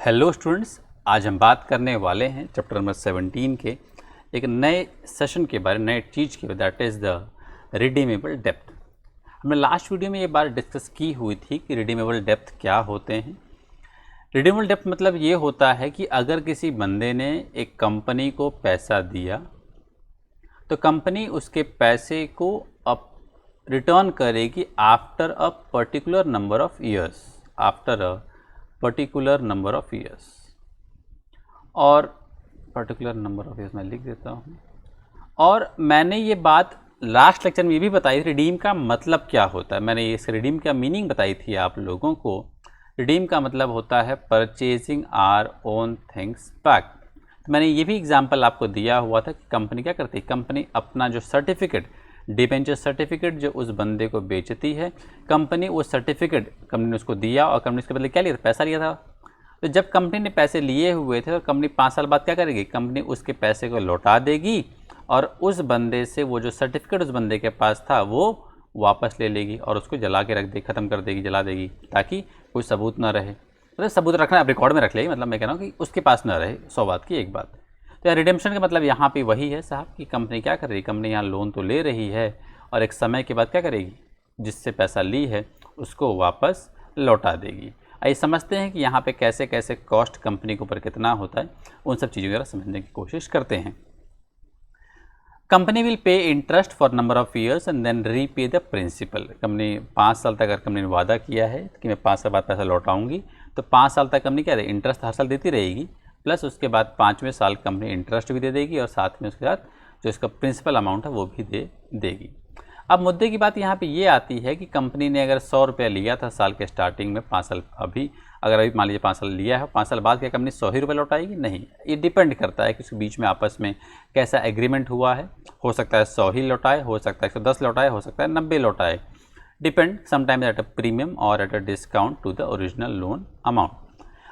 Hello students, आज हम बात करने वाले हैं चैप्टर नंबर 17 के एक नए सेशन के बारे में, नए चीज़ के बारे, that is the redeemable depth. हमने लास्ट वीडियो में ये बात डिस्कस की हुई थी कि रिडीमेबल डेप्थ क्या होते हैं। रिडीमेबल डेप्थ मतलब ये होता है कि अगर किसी बंदे ने एक कंपनी को पैसा दिया तो कंपनी उसके पैसे को अब रिटर्न करेगी after a particular number of years, after a particular number of years. और पर्टिकुलर नंबर ऑफ ईयर्स मैं लिख देता हूँ। और मैंने ये बात लास्ट लेक्चर में ये भी बताई थी, रिडीम का मतलब क्या होता है। मैंने इस रिडीम का मीनिंग बताई थी आप लोगों को। रिडीम का मतलब होता है purchasing our own things back. तो मैंने ये भी एग्जांपल आपको दिया हुआ था कि कंपनी क्या करती है, कंपनी अपना जो सर्टिफिकेट, डिबेंचर सर्टिफिकेट जो उस बंदे को बेचती है, कंपनी वो सर्टिफिकेट कंपनी ने उसको दिया और कंपनी उसके बदले क्या लिया था, पैसा लिया था। तो जब कंपनी ने पैसे लिए हुए थे तो कंपनी 5 साल बाद क्या करेगी, कंपनी उसके पैसे को लौटा देगी और उस बंदे से वो जो सर्टिफिकेट उस बंदे के पास था वो वापस ले लेगी और उसको जला के रख दे, ख़त्म कर देगी, जला देगी, ताकि कोई सबूत ना रहे। मतलब सबूत रखना आप रिकॉर्ड में रख लेगी, मतलब मैं कह रहा हूँ कि उसके पास ना रहे। 100 बात की एक बात। तो रिडेम्पशन का मतलब यहाँ पे वही है साहब कि कंपनी क्या कर रही है, कंपनी यहाँ लोन तो ले रही है और एक समय के बाद क्या करेगी, जिससे पैसा ली है उसको वापस लौटा देगी। आइए समझते हैं कि यहाँ पे कैसे कैसे कॉस्ट कंपनी के ऊपर कितना होता है, उन सब चीज़ों को समझने की कोशिश करते हैं। Company will pay interest for number of years and then repay the principal. Company 5 साल तक अगर कंपनी ने वादा किया है कि मैं 5 साल बाद पैसा लौटाऊंगी, तो 5 साल तक कंपनी क्या है, इंटरेस्ट हर साल देती रहेगी, प्लस उसके बाद 5वें साल कंपनी इंटरेस्ट भी दे देगी और साथ में उसके साथ जो इसका प्रिंसिपल अमाउंट है वो भी दे देगी। अब मुद्दे की बात यहाँ पे ये आती है कि कंपनी ने अगर 100 रुपया लिया था साल के स्टार्टिंग में, 5 साल अभी मान लीजिए 5 साल लिया है, 5 साल बाद क्या कंपनी 100 ही रुपये लौटाएगी? नहीं, ये डिपेंड करता है कि उसके बीच में आपस में कैसा एग्रीमेंट हुआ है। हो सकता है 100 ही लौटाए, हो सकता है 110 लौटाए, हो सकता है 90 लौटाए, depend sometimes at a premium और at a discount to the original loan amount.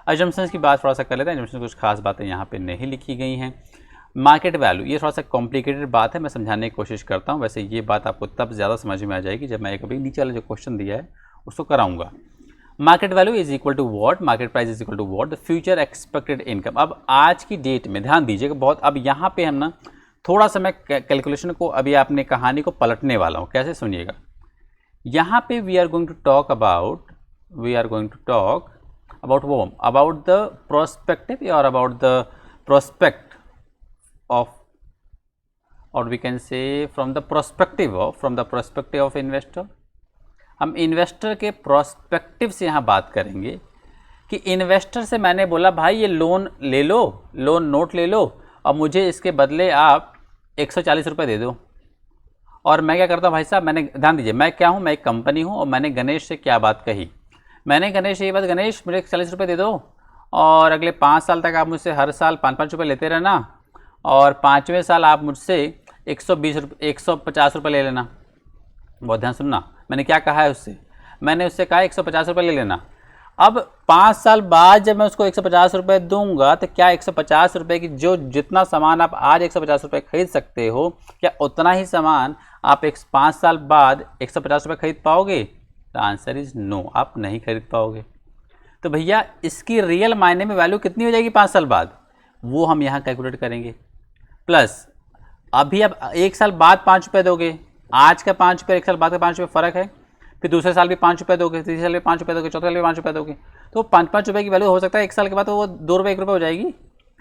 Assumptions की बात थोड़ा सा कर लेते हैं। अजम्पशंस कुछ खास बातें यहाँ पे नहीं लिखी गई हैं। मार्केट वैल्यू, ये थोड़ा सा कॉम्प्लिकेटेड बात है, मैं समझाने की कोशिश करता हूँ। वैसे ये बात आपको तब ज़्यादा समझ में आ जाएगी जब मैं कभी नीचे वाला जो क्वेश्चन दिया है उसको कराऊंगा। Market value is equal to what, market price is equal to what the future expected income. अब आज की डेट में ध्यान दीजिएगा बहुत। अब यहाँ पे हम ना थोड़ा सा मैं कैलकुलेशन को, अभी आपने कहानी को पलटने वाला हूँ, कैसे सुनिएगा। यहाँ पे we are going to talk about वो, अबाउट द प्रोस्पेक्टिव और about the prospect of, or we can say from the perspective of investor। हम इन्वेस्टर के प्रोस्पेक्टिव से यहाँ बात करेंगे कि इन्वेस्टर से मैंने बोला भाई ये लोन ले लो, लोन नोट ले लो और मुझे इसके बदले आप 140 रुपये दे दो। और मैं क्या करता हूँ भाई साहब, मैंने ध्यान दीजिए, मैं क्या हूँ, मैं एक कंपनी हूँ और मैंने गणेश से क्या बात कही, मैंने गणेश से ये बात, गणेश मुझे 40 रुपये दे दो और अगले 5 साल तक आप मुझसे हर साल 5-5 रुपये लेते रहना और 5वें साल आप मुझसे 150 रुपये ले लेना। बहुत ध्यान सुनना, मैंने क्या कहा है उससे, मैंने उससे कहा 150 रुपये ले लेना। अब 5 साल बाद जब मैं उसको 150 रुपये दूंगा तो क्या 150 रुपये की जो जितना सामान आप आज 150 रुपये खरीद सकते हो, क्या उतना ही सामान आप 5 साल बाद 150 रुपये खरीद पाओगे? द आंसर इज नो, आप नहीं खरीद पाओगे। तो भैया इसकी रियल मायने में वैल्यू कितनी हो जाएगी 5 साल बाद, वो हम यहाँ कैलकुलेट करेंगे। प्लस अभी अब 1 साल बाद 5 रुपये दोगे, आज का 5 रुपये 1 साल बाद का 5 रुपये फ़र्क है, फिर दूसरे साल भी 5 रुपये दोगे, तीसरे साल भी 5 रुपये दोगे, चौथे साल भी 5 रुपये दोगे, तो 5-5 रुपये की वैल्यू हो सकता है 1 साल के बाद तो वो 2 रुपये 1 रुपये हो जाएगी।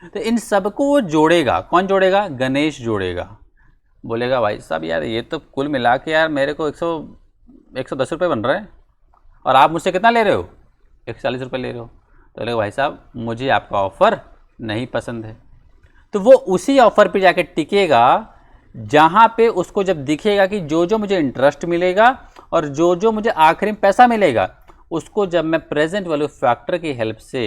तो इन सबको वो जोड़ेगा, कौन जोड़ेगा? गणेश जोड़ेगा। बोलेगा भाई साहब यार ये तो कुल मिला के यार मेरे को 110 रुपये बन रहा है और आप मुझसे कितना ले रहे हो, 140 रुपये ले रहे हो। तो बोलेगा भाई साहब मुझे आपका ऑफ़र नहीं पसंद है। तो वो उसी ऑफ़र पे जाके टिकेगा जहाँ पे उसको जब दिखेगा कि जो जो मुझे इंटरेस्ट मिलेगा और जो जो मुझे आखिरी में पैसा मिलेगा, उसको जब मैं प्रेजेंट वैल्यू फैक्टर की हेल्प से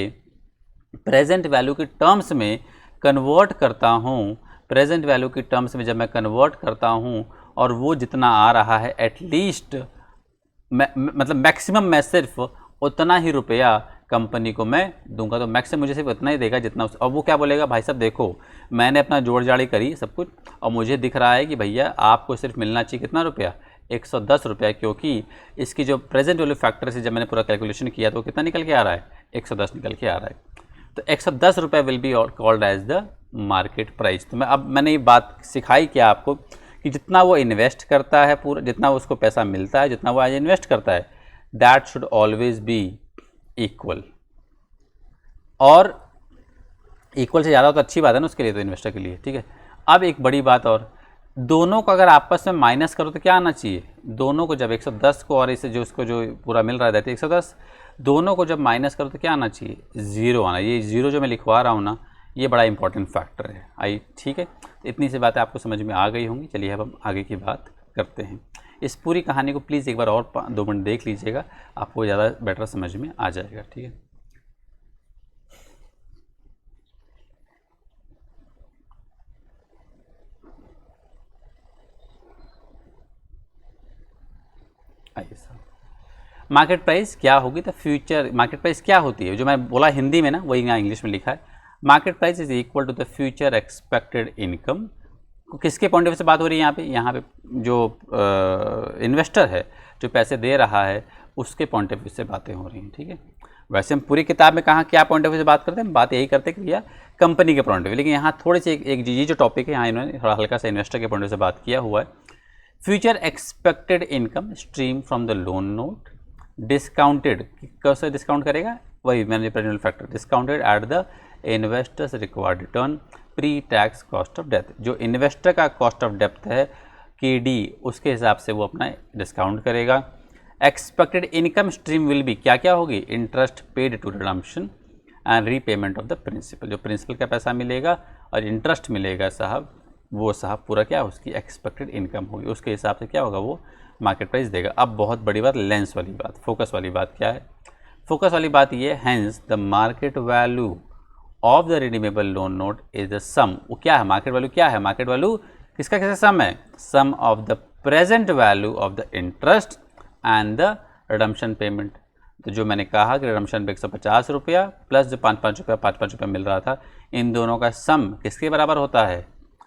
प्रेजेंट वैल्यू की टर्म्स में कन्वर्ट करता हूँ, प्रेजेंट वैल्यू की टर्म्स में जब मैं कन्वर्ट करता हूँ और वो जितना आ रहा है एटलीस्ट मतलब मैक्सिमम मैं सिर्फ उतना ही रुपया कंपनी को मैं दूंगा, तो मैक्सिमम मुझे सिर्फ उतना ही देगा जितना और वो क्या बोलेगा, भाई साहब देखो मैंने अपना जोड़ जाड़ी करी सब कुछ और मुझे दिख रहा है कि भैया आपको सिर्फ मिलना चाहिए कितना रुपया, 110 रुपया, क्योंकि इसकी जो प्रेजेंट वैल्यू फैक्टर से जब मैंने पूरा कैलकुलेशन किया तो कितना निकल के आ रहा है, 110 निकल के आ रहा है। तो 110 रुपये will be called as the market price. तो मैंने ये बात सिखाई क्या आपको कि जितना वो इन्वेस्ट करता है पूरा, जितना उसको पैसा मिलता है, जितना वो आज इन्वेस्ट करता है, that should always be equal. और इक्वल से ज़्यादा तो अच्छी बात है ना उसके लिए, तो इन्वेस्टर के लिए, ठीक है। अब एक बड़ी बात और, दोनों को अगर आपस में माइनस करो तो क्या आना चाहिए, दोनों को जब 110 को और इसे जो उसको जो पूरा मिल रहा है 110, दोनों को जब माइनस करो तो क्या आना चाहिए, 0 आना। ये 0 जो मैं लिखवा रहा हूँ ना, ये बड़ा इंपॉर्टेंट फैक्टर है। आई ठीक है, इतनी सी बातें आपको समझ में आ गई होंगी। चलिए अब हम आगे की बात करते हैं। इस पूरी कहानी को प्लीज़ एक बार और 2 मिनट देख लीजिएगा, आपको ज़्यादा बेटर समझ में आ जाएगा, ठीक है। आइए साहब, मार्केट प्राइस क्या होगी, तो फ्यूचर मार्केट प्राइस क्या होती है, जो मैं बोला हिंदी में ना वही यहाँ इंग्लिश में लिखा है। Market price is equal to the future expected income. किसके पॉइंट ऑफ व्यू से बात हो रही है यहाँ पे जो इन्वेस्टर है, जो पैसे दे रहा है, उसके पॉइंट ऑफ व्यू से बातें हो रही हैं, ठीक है। वैसे हम पूरी किताब में कहाँ क्या पॉइंट ऑफ व्यू से बात करते हैं, बात यही करते हैं कि भैया कंपनी के पॉइंट ऑफ व्यू, लेकिन यहाँ थोड़ी सी एक ये जो टॉपिक है यहाँ इन्होंने थोड़ा हल्का सा इन्वेस्टर के पॉइंट ऑफ व्यू से बात किया हुआ है। Future expected income stream from the loan note discounted, कैसे डिस्काउंट करेगा, वही मैंने present factor, discounted at the investors required return pre tax cost of डेप्थ। जो इन्वेस्टर का कॉस्ट ऑफ डेप्थ है KD, उसके हिसाब से वो अपना डिस्काउंट करेगा। Expected income stream will be, क्या क्या होगी, interest paid to redemption and repayment of the principal. जो प्रिंसिपल का पैसा मिलेगा और इंटरेस्ट मिलेगा साहब, वो साहब पूरा क्या उसकी एक्सपेक्टेड इनकम होगी, उसके हिसाब से क्या होगा वो मार्केट प्राइस देगा। अब बहुत बड़ी बात, लेंस वाली बात, फोकस वाली बात क्या है, फोकस वाली बात ये, hence the market value of the redeemable loan note is the sum. वो क्या है, मार्केट वैल्यू क्या है, मार्केट वैल्यू किसका किसका सम है, sum of the present value of the interest and the redemption payment. तो जो मैंने कहा कि रिडम्पशन पे 150 रुपया प्लस जो 5-5 रुपया 5-5 रुपया मिल रहा था, इन दोनों का सम किसके बराबर होता है,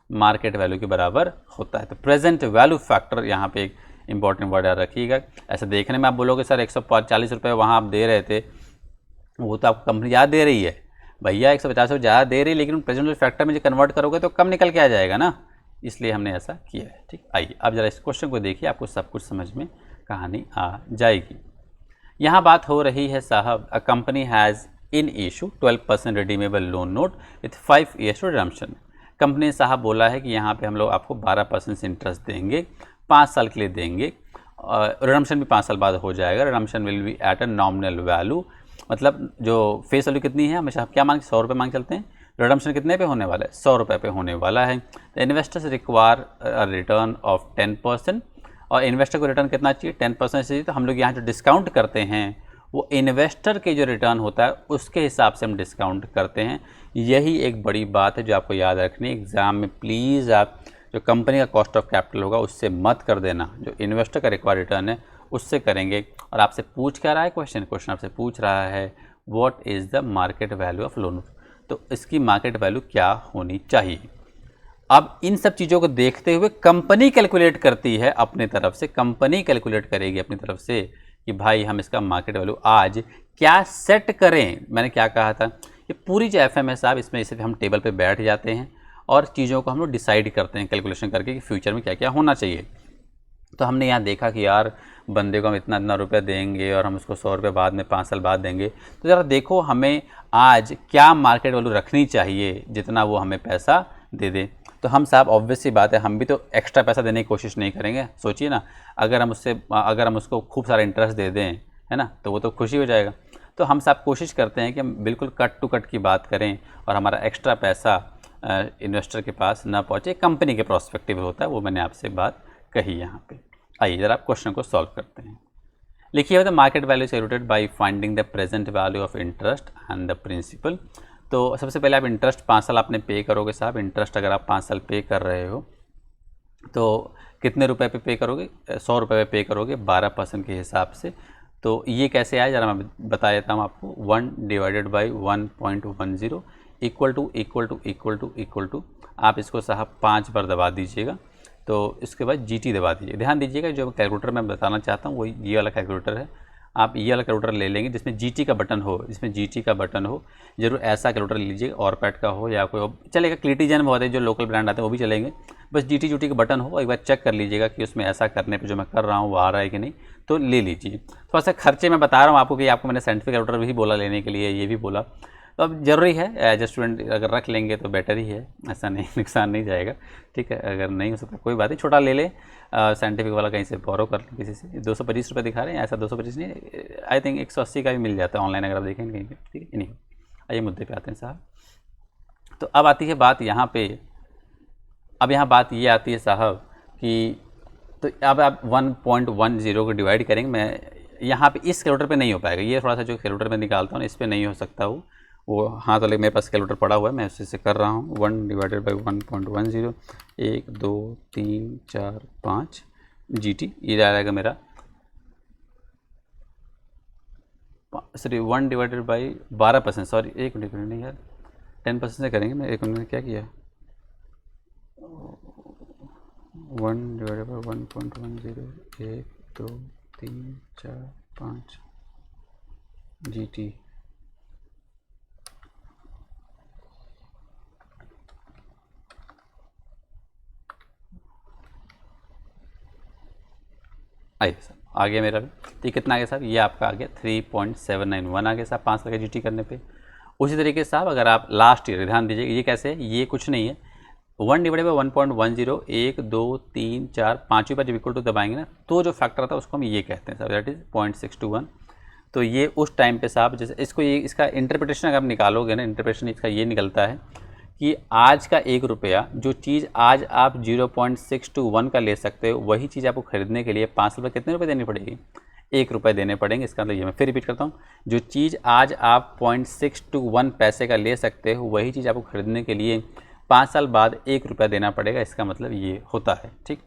मार्केट वैल्यू के बराबर होता है। तो प्रेजेंट वैल्यू फैक्टर यहाँ पे एक इंपॉर्टेंट वर्ड याद रखिएगा। ऐसे देखने में आप बोलोगे सर 140 रुपये वहाँ आप दे रहे थे, वो तो आपको कंपनी ज़्यादा दे रही है भैया, 150 रुपये ज़्यादा दे रही है, लेकिन प्रेजेंट वैल्यू फैक्टर में जो कन्वर्ट करोगे तो कम निकल के आ जाएगा ना, इसलिए हमने ऐसा किया है, ठीक। आइए अब जरा इस क्वेश्चन को देखिए, आपको सब कुछ समझ में कहानी आ जाएगी। यहाँ बात हो रही है साहब, a company has in issue 12% redeemable loan note with 5 years to redemption. Company ने साहब बोला है कि यहाँ पे हम लोग आपको 12% से इंटरेस्ट देंगे, 5 साल के लिए देंगे, रिडम्पशन भी 5 साल बाद हो जाएगा। Redemption will be at a nominal value, मतलब जो फेस वैल्यू कितनी है, हमेशा आप क्या मांग 100 रुपये मांग चलते हैं, रिडम्पशन कितने पे होने वाला है, 100 रुपये पे होने वाला है। The investors require a return of 10%, और इन्वेस्टर को रिटर्न कितना चाहिए, 10% चाहिए। तो हम लोग यहाँ जो डिस्काउंट करते हैं वो इन्वेस्टर के जो रिटर्न होता है उसके हिसाब से हम डिस्काउंट करते हैं। यही एक बड़ी बात है जो आपको याद रखनी है। एग्ज़ाम में प्लीज़ आप जो कंपनी का कॉस्ट ऑफ कैपिटल होगा उससे मत कर देना, जो इन्वेस्टर का रिक्वायर्ड रिटर्न है उससे करेंगे। और आपसे पूछ क्या रहा है क्वेश्चन आपसे पूछ रहा है what is the market value of loan, तो इसकी मार्केट वैल्यू क्या होनी चाहिए। अब इन सब चीज़ों को देखते हुए कंपनी कैलकुलेट करती है अपनी तरफ से, कंपनी कैलकुलेट करेगी अपनी तरफ से कि भाई हम इसका मार्केट वैल्यू आज क्या सेट करें। मैंने क्या कहा था, ये पूरी जो FM है साहब, इसमें इसे हम टेबल पे बैठ जाते हैं और चीज़ों को हम लोग डिसाइड करते हैं कैलकुलेशन करके कि फ्यूचर में क्या क्या होना चाहिए। तो हमने यहाँ देखा कि यार बंदे को हम इतना इतना रुपया देंगे और हम उसको 100 रुपये बाद में 5 साल बाद देंगे, तो ज़रा देखो हमें आज क्या मार्केट वैल्यू रखनी चाहिए जितना वो हमें पैसा दे दे। तो हम साहब ऑब्वियस सी बात है, हम भी तो एक्स्ट्रा पैसा देने की कोशिश नहीं करेंगे। सोचिए ना, अगर हम उसको खूब सारा इंटरेस्ट दे दें, है ना, तो वो तो खुशी हो जाएगा। तो हम साहब कोशिश करते हैं कि हम बिल्कुल कट टू कट की बात करें और हमारा एक्स्ट्रा पैसा इन्वेस्टर के पास ना पहुँचे, कंपनी के प्रोस्पेक्टिव होता है, वो मैंने आपसे बात कही यहाँ पे। आइए जरा आप क्वेश्चन को सॉल्व करते हैं। लिखिए the market value is calculated by finding the present value of interest and the principal. तो सबसे पहले आप इंटरेस्ट 5 साल आपने पे करोगे साहब। इंटरेस्ट अगर आप 5 साल पे कर रहे हो तो कितने रुपए पे करोगे, 100 रुपये पे करोगे 12% के हिसाब से। तो ये कैसे आया जरा मैं बता देता हूँ आपको। 1 डिवाइडेड बाई 1.10 इक्वल टू आप इसको साहब 5 बार दबा दीजिएगा, तो इसके बाद GT दबा दीजिए। ध्यान दीजिएगा जो कैलकुलेटर मैं बताना चाहता हूँ वही ये वाला कैलकुलेटर है। आप ये वाला कैलकुलेटर ले लेंगे जिसमें GT का बटन हो, जिसमें GT का बटन हो, जरूर ऐसा कैलकुलेटर लीजिए, ऑरपैट का हो या कोई चलेगा, क्लिटिजन बहुत है जो लोकल ब्रांड आते हैं वो भी चलेंगे, बस GT का बटन हो, एक बार चेक कर लीजिएगा कि उसमें ऐसा करने पे जो मैं कर रहा हूँ वो आ रहा है कि नहीं, तो ले लीजिए। थोड़ा सा खर्चे मैं बता रहा हूँ आपको कि आपको मैंने साइंटिफिक कैलकुलेटर भी बोला लेने के लिए, ये भी बोला, तो अब जरूरी है एज ए स्टूडेंट अगर रख लेंगे तो बेटर ही है, ऐसा नहीं नुकसान नहीं जाएगा, ठीक है। अगर नहीं हो सकता कोई बात नहीं, छोटा ले लें, साइंटिफिक वाला कहीं से बोरो कर लें किसी से। 225 रुपये दिखा रहे हैं, ऐसा 225 नहीं, आई थिंक 180 का भी मिल जाता है ऑनलाइन अगर आप देखेंगे कहीं पे, ठीक है। नहीं, आइए मुद्दे पे आते हैं साहब। तो अब आती है बात यहाँ पे, अब यहाँ बात ये आती है साहब कि तो अब आप 1.10 को डिवाइड करेंगे, मैं यहाँ पे इस कैलकुलेटर पे नहीं हो पाएगा, ये थोड़ा सा जो कैलकुलेटर में निकालता हूँ इस पर नहीं हो सकता वो हाँ, तो लेकिन मेरे पास कैलकुलेटर पड़ा हुआ है, मैं उसी से कर रहा हूँ। 1 डिवाइडेड बाई 1.10, 1 2 3 4 5 GT, ये आ जाएगा मेरा, सॉरी 1 डिवाइडेड बाई 12%, सॉरी एक मिनट नहीं यार, 10% से करेंगे ना, एक मिनट क्या किया, 1 डिवाइडेड बाई 1.10, 1 2 3 4 5 GT, आइए साहब आ गया मेरा भी। तो ये कितना आ गया साहब, ये आपका आ गया 3.791 आ गया साहब 5 साल का GT करने पे। उसी तरीके से साहब अगर आप लास्ट ईयर, ध्यान दीजिए ये कैसे है, ये कुछ नहीं है, 1 डिवाइडेड बाई 1.10, 1 2 3 4 5वीं बार जब इक्वल टू दबाएंगे ना तो जो फैक्टर आता है उसको हम ये कहते हैं साहब, दैट इज़ 0.621। तो ये उस टाइम पे साहब जैसे इसको ये इसका इंटरप्रिटेशन अगर आप निकालोगे ना, इंटरप्रिटेशन इसका ये निकलता है कि आज का 1 रुपया, जो चीज़ आज आप 0.621 का ले सकते हो, वही चीज़ आपको खरीदने के लिए 5 रुपये कितने रुपये देनी पड़ेगी, 1 रुपये देने पड़ेंगे। इसका मतलब ये मैं फिर रिपीट करता हूँ, जो चीज़ आज आप 0.621 पैसे का ले सकते हो, वही चीज़ आपको खरीदने के लिए 5 साल बाद 1 रुपया देना पड़ेगा। इसका मतलब ये होता है, ठीक।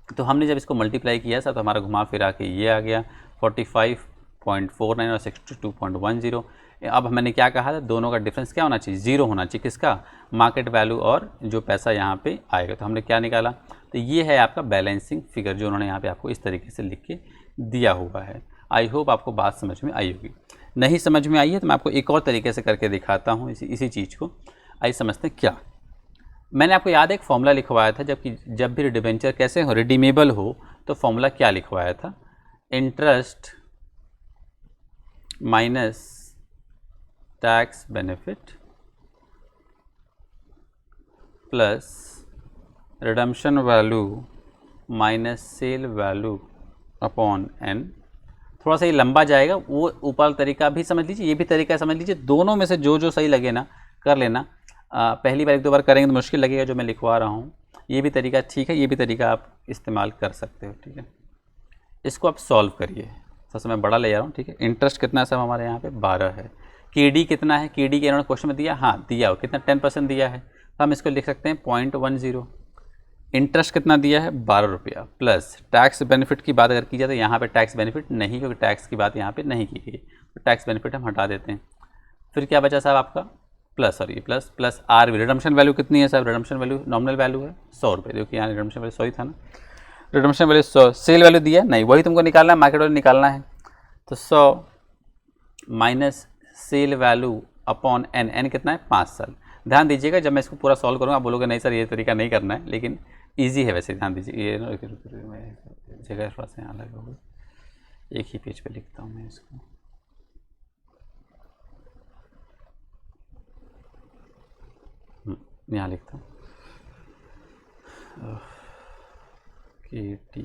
तो हमने जब इसको मल्टीप्लाई किया था तो हमारा घुमा फिरा के ये आ गया 45.49 और 62.10। अब मैंने क्या कहा था, दोनों का डिफरेंस क्या होना चाहिए, जीरो होना चाहिए, किसका, मार्केट वैल्यू और जो पैसा यहाँ पे आएगा। तो हमने क्या निकाला, तो ये है आपका बैलेंसिंग फिगर जो उन्होंने यहाँ पे आपको इस तरीके से लिख के दिया हुआ है। आई होप आपको बात समझ में आई होगी। नहीं समझ में आई है तो मैं आपको एक और तरीके से करके दिखाता हूँ इसी चीज़ को। आइए समझते हैं क्या। मैंने आपको याद है एक फॉर्मूला लिखवाया था, जब भी डिबेंचर कैसे हो, रिडीमेबल हो, तो फॉर्मूला क्या लिखवाया था, interest minus tax benefit plus redemption value minus sale value upon n। थोड़ा सा ये लंबा जाएगा, वो ऊपर तरीका भी समझ लीजिए, ये भी तरीका समझ लीजिए, दोनों में से जो सही लगे ना कर लेना। पहली बार 1-2 बार करेंगे तो मुश्किल लगेगा जो मैं लिखवा रहा हूँ, ये भी तरीका ठीक है, ये भी तरीका आप इस्तेमाल कर सकते हो, ठीक है। इसको आप सॉल्व करिए, सबसे मैं बड़ा ले जा रहा हूँ, ठीक है। इंटरेस्ट कितना है सब हमारे यहाँ पे 12 है, KD कितना है, KD के इन्होंने क्वेश्चन में दिया, हाँ दिया हो, कितना 10% दिया है, तो हम इसको लिख सकते हैं 0.10। इंटरेस्ट कितना दिया है 12 रुपया, प्लस टैक्स बेनिफिट की बात अगर की जाए तो यहाँ पे टैक्स बेनिफिट नहीं, क्योंकि टैक्स की बात यहाँ पे नहीं की गई, तो टैक्स बेनिफिट हम हटा देते हैं। फिर क्या बचा साहब आपका, plus sorry plus R V, redemption value कितनी है साहब, रिडम्पशन वैल्यू नॉमिनल वैल्यू है 100 रुपये, क्योंकि यहाँ रिडम्पशन वैल्यू 100 ही था ना, रिडम्पशन वैल्यू 100, सेल वैल्यू दिया नहीं, वही तुमको निकालना है, मार्केट वैल्यू निकालना है, तो 100 minus sale value upon n कितना है 5 साल। ध्यान दीजिएगा जब मैं इसको पूरा सॉल्व करूँगा आप बोलोगे नहीं सर ये तरीका नहीं करना है, लेकिन ईजी है वैसे, ध्यान दीजिए। ये जगह थोड़ा सा यहाँ लगा हुआ, एक ही पेज पे लिखता हूँ मैं इसको, यहाँ लिखता हूँ KD।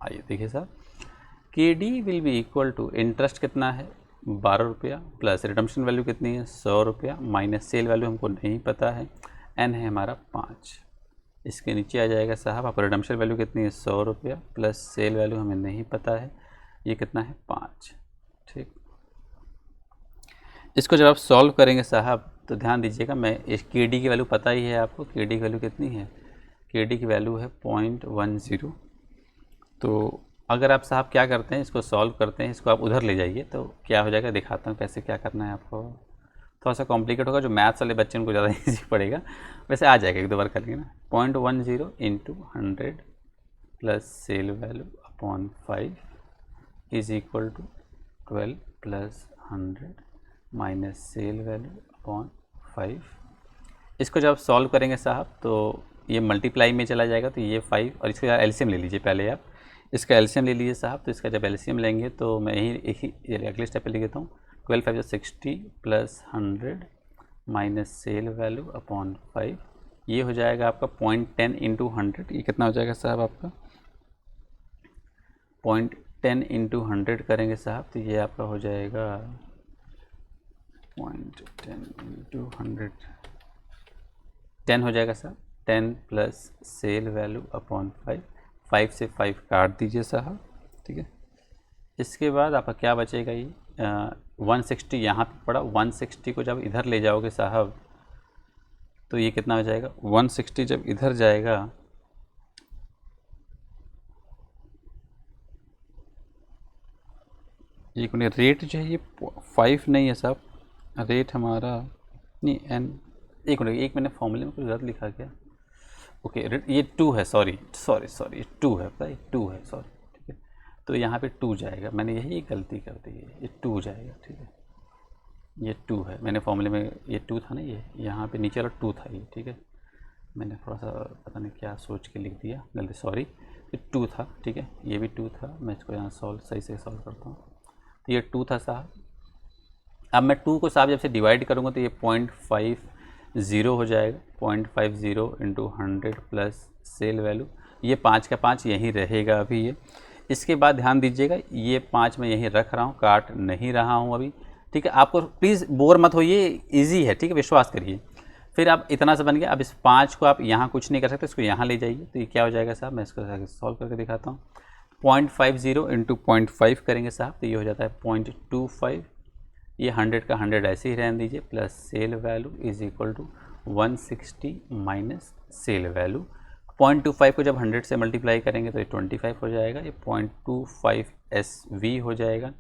आइए देखिए साहब, KD will be equal to interest कितना है 12 रुपया, प्लस रिडम्पशन वैल्यू कितनी है 100 रुपया, माइनस सेल वैल्यू हमको नहीं पता है, n है हमारा 5। इसके नीचे आ जाएगा साहब आपको रिडम्पशन वैल्यू कितनी है 100 रुपया, प्लस सेल वैल्यू हमें नहीं पता है, ये कितना है 5, ठीक। इसको जब आप सॉल्व करेंगे साहब तो ध्यान दीजिएगा, मैं इस KD की वैल्यू पता ही है आपको, KD की वैल्यू कितनी है, KD की वैल्यू है 0.10। तो अगर आप साहब क्या करते हैं, इसको सॉल्व करते हैं, इसको आप उधर ले जाइए तो क्या हो जाएगा, दिखाता हूँ कैसे क्या करना है आपको। थोड़ा सा कॉम्प्लिकेट होगा, जो मैथ्स वाले बच्चे उनको ज़्यादा ईजी पड़ेगा, वैसे आ जाएगा, 1-2 बार कर लेंगे ना। 0.10 × 100 plus sale value upon 5 is equal to 12 plus 100 minus sale value upon 5। इसको जब सॉल्व करेंगे साहब तो ये मल्टीप्लाई में चला जाएगा, तो ये 5 और इसका एलसीएम ले लीजिए पहले आप, इसका एलसीएम ले लीजिए साहब। तो इसका जब एलसीएम लेंगे तो मैं यही अगले स्टेप पे लिख देता हूँ। 12 5 60 plus 100 minus sale value upon 5, ये हो जाएगा आपका 0.10 इंटू 100। ये कितना हो जाएगा साहब आपका 0.10 इंटू 100 करेंगे साहब, तो ये आपका हो जाएगा 0.10 इंटू 100 10 हो जाएगा साहब। 10 प्लस सेल वैल्यू अपॉन 5 से 5 काट दीजिए साहब, ठीक है। इसके बाद आपका क्या बचेगा, ये 160 यहाँ पे पड़ा, 160 को जब इधर ले जाओगे साहब तो ये कितना हो जाएगा, 160 जब इधर जाएगा ये रेट जो है ये 5 नहीं है साहब, रेट हमारा नहीं एन, एक मैंने फॉर्मूले में कुछ गलत लिखा क्या, ओके ये 2 है, सॉरी ये 2 है, पता है 2 है, सॉरी, ठीक है। तो यहाँ पे 2 जाएगा, मैंने यही गलती कर दी है, ये 2 जाएगा, ठीक है। ये 2 है, मैंने फॉर्मूले में ये 2 था ना, ये यहाँ पे नीचे वाला 2 था ये, ठीक है। मैंने थोड़ा सा पता नहीं क्या सोच के लिख दिया गलती, सॉरी। ये 2 था, ठीक है, ये भी 2 था। मैं इसको यहाँ सही से सॉल्व करता हूँ। तो ये 2 था साहब। अब मैं 2 को साहब जब से डिवाइड करूँगा तो ये 0.50 हो जाएगा, 0.50 इंटू 100 प्लस सेल वैल्यू, ये 5 का 5 यहीं रहेगा अभी ये। इसके बाद ध्यान दीजिएगा, ये 5 मैं यहीं रख रहा हूँ, काट नहीं रहा हूँ अभी, ठीक है। आपको प्लीज़ बोर मत होइए, ईजी है, ठीक है, विश्वास करिए। फिर आप इतना सा बन गया, अब इस 5 को आप यहाँ कुछ नहीं कर सकते, इसको यहाँ ले जाइए, तो ये क्या हो जाएगा साहब, मैं इसको सॉल्व करके दिखाता हूँ। 0.50 इंटू 0.5 करेंगे साहब, तो ये हो जाता है 0.25, ये 100 का 100 ऐसे ही रहने दीजिए, plus sale value is equal to 160 minus sale value. 0.25 को जब 100 से मल्टीप्लाई करेंगे तो ये 25 हो जाएगा, ये 0.25 SV हो जाएगा,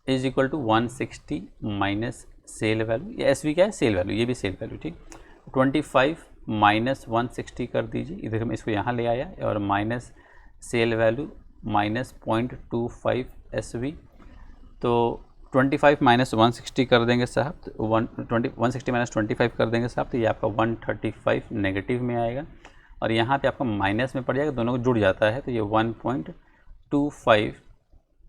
is equal to 160 minus sale value, ये SV क्या है, सेल वैल्यू, ये भी सेल वैल्यू, ठीक। 25 माइनस 160 कर दीजिए, इधर हम इसको यहाँ ले आया, और minus sale value minus 0.25 SV। तो 25 माइनस 160 कर देंगे साहब, तो 160 माइनस 25 कर देंगे साहब, तो ये आपका 135 नेगेटिव में आएगा, और यहाँ पे आपका माइनस में पड़ जाएगा, दोनों को जुड़ जाता है, तो ये 1.25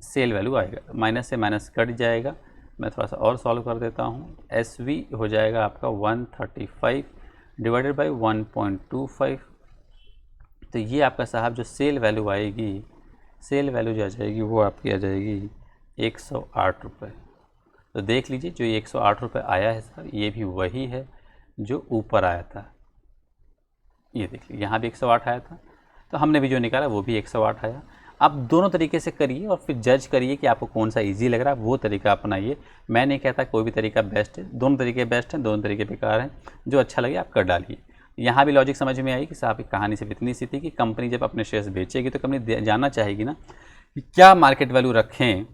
सेल वैल्यू आएगा, माइनस से माइनस कट जाएगा। मैं थोड़ा सा और सॉल्व कर देता हूँ। SV हो जाएगा आपका 135 डिवाइडेड बाई 1.25, तो ये आपका साहब जो सेल वैल्यू आएगी, सेल वैल्यू जो आ जाएगी वो आपकी आ जाएगी 108 रुपये। तो देख लीजिए, जो ये 108 रुपये आया है सर, ये भी वही है जो ऊपर आया था, ये देख लीजिए, यहाँ भी 108 आया था, तो हमने भी जो निकाला वो भी 108 आया। आप दोनों तरीके से करिए और फिर जज करिए कि आपको कौन सा इजी लग रहा है, वो तरीका अपनाइए। मैं नहीं कहता कोई भी तरीका बेस्ट है, दोनों तरीके बेस्ट हैं, दोनों तरीके बेकार हैं, जो अच्छा लगे आप कर डालिए। यहाँ भी लॉजिक समझ में आई कि साहब की कहानी सिर्फ इतनी सी थी कि कंपनी जब अपने शेयर्स बेचेगी तो कंपनी जानना चाहेगी ना कि क्या मार्केट वैल्यू रखें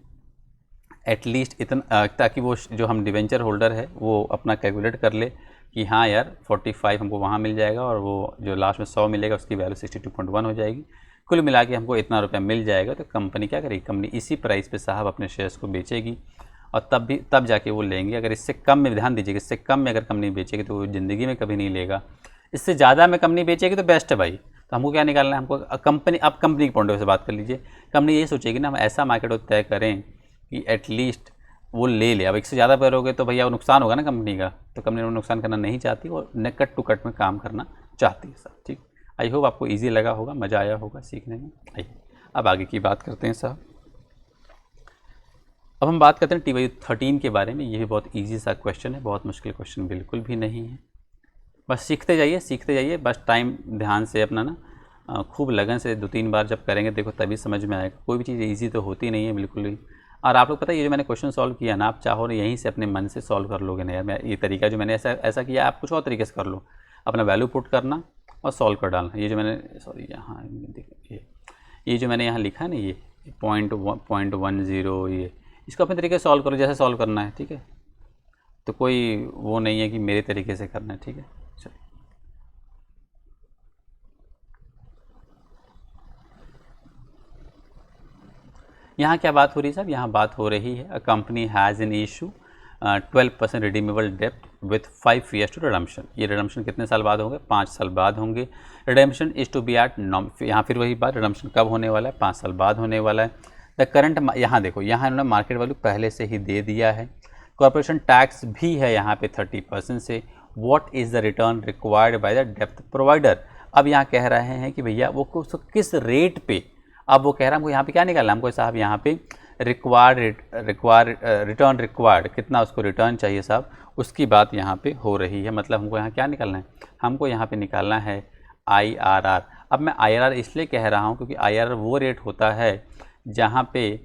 एटलीस्ट इतना, ताकि वो जो हम डिवेंचर होल्डर है वो अपना कैलकुलेट कर ले कि हाँ यार 45 हमको वहाँ मिल जाएगा, और वो जो लास्ट में 100 मिलेगा उसकी वैल्यू 62.1 हो जाएगी, कुल मिला के हमको इतना रुपया मिल जाएगा। तो कंपनी क्या करेगी, कंपनी इसी प्राइस पे साहब अपने शेयर्स को बेचेगी, और तब जाके वो लेंगे। अगर इससे कम में, ध्यान दीजिएगा, इससे कम में अगर कंपनी बेचेगी तो वो ज़िंदगी में कभी नहीं लेगा। इससे ज़्यादा में कंपनी बेचेगी तो बेस्ट है भाई। तो हमको क्या निकालना है, हमको कंपनी, आप कंपनी के पॉइंट ऑफ व्यू से बात कर लीजिए। कंपनी ये सोचेगी ना हम ऐसा मार्केट तय करें कि एटलीस्ट वो ले ले। अब इससे ज़्यादा करोगे तो भैया वो नुकसान होगा ना कंपनी का, तो कंपनी वो नुकसान करना नहीं चाहती और न कट टू कट में काम करना चाहती है साहब, ठीक। आई होप आपको ईजी लगा होगा, मज़ा आया होगा सीखने में। आइए अब आगे की बात करते हैं साहब। अब हम बात करते हैं TY13 के बारे में। ये भी बहुत ईजी सा क्वेश्चन है, बहुत मुश्किल क्वेश्चन बिल्कुल भी नहीं है। बस सीखते जाइए, बस टाइम ध्यान से अपना ना खूब लगन से 2-3 बार जब करेंगे देखो तभी समझ में आएगा। कोई भी चीज़ ईजी तो होती नहीं है बिल्कुल भी। और आप लोग पता है ये जो मैंने क्वेश्चन सॉल्व किया ना, आप चाहो ना यहीं से अपने मन से सॉल्व कर लोगे ना यार। मैं ये तरीका जो मैंने ऐसा किया, आप कुछ और तरीके से कर लो, अपना वैल्यू पुट करना और सॉल्व कर डालना। ये जो मैंने यहाँ देखिए, ये जो मैंने यहाँ लिखा है ना, ये 0.10, ये इसको अपने तरीके से सॉल्व करो जैसे सॉल्व करना है, ठीक है। तो कोई वो नहीं है कि मेरे तरीके से करना है, ठीक है। चलिए यहाँ क्या बात हो रही है साहब, यहाँ बात हो रही है a company has an issue 12% redeemable डेप्ट विथ 5 ईयर्स टू रिडम्पशन। ये रिडम्पशन कितने साल बाद होंगे, 5 साल बाद होंगे। Redemption is to be at यहाँ फिर वही बात, रिडम्पशन कब होने वाला है, 5 साल बाद होने वाला है। द करंट, यहाँ देखो यहाँ इन्होंने मार्केट वैल्यू पहले से ही दे दिया है। कॉर्पोरेशन टैक्स भी है यहाँ पे 30% से। What is the return required by the depth provider. अब यहाँ कह रहे हैं कि भैया वो किस रेट पे, अब वो कह रहा है हमको यहाँ पे क्या निकालना है, हमको साहब यहाँ पे रिटर्न रिक्वायर्ड कितना उसको रिटर्न चाहिए साहब, उसकी बात यहाँ पे हो रही है। मतलब हमको यहाँ क्या निकालना है, हमको यहाँ पे निकालना है IRR। अब मैं IRR इसलिए कह रहा हूँ क्योंकि IRR वो रेट होता है जहाँ पे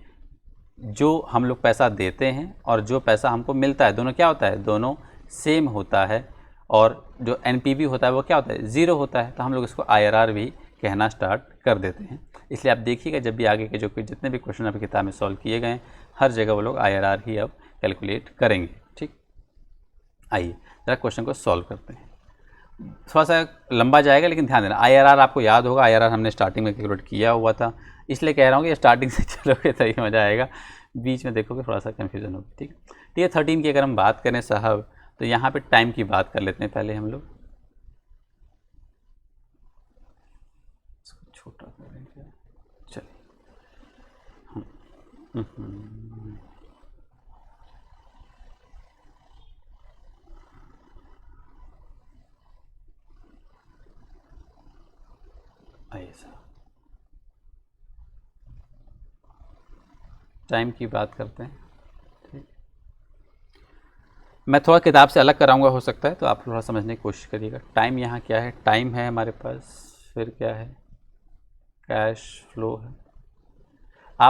जो हम लोग पैसा देते हैं और जो पैसा हमको मिलता है दोनों क्या होता है, दोनों सेम होता है। और जो NPV होता है वो क्या होता है, ज़ीरो होता है। तो हम लोग इसको IRR भी कहना स्टार्ट कर देते हैं। इसलिए आप देखिएगा जब भी आगे के जो जितने भी क्वेश्चन आपकी किताब में सॉल्व किए गए हर जगह वो लोग IRR ही अब कैलकुलेट करेंगे। ठीक, आइए ज़रा क्वेश्चन को सॉल्व करते हैं। थोड़ा सा लंबा जाएगा लेकिन ध्यान देना IRR आपको याद होगा, IRR हमने स्टार्टिंग में कैलकुलेट किया हुआ था, इसलिए कह रहा हूँ कि स्टार्टिंग से चलोगे तो ही मज़ा आएगा, बीच में देखोगे थोड़ा सा कन्फ्यूजन होगी। ठीक, Tier 13 की अगर हम बात करें साहब तो यहाँ पे टाइम की बात कर लेते हैं पहले हम लोग। छोटा करेंगे, चलिए ऐसा टाइम की बात करते हैं। ठीक, मैं थोड़ा किताब से अलग कराऊंगा हो सकता है, तो आप थोड़ा समझने की कोशिश करिएगा। टाइम यहाँ क्या है, टाइम है हमारे पास, फिर क्या है, कैश फ्लो है।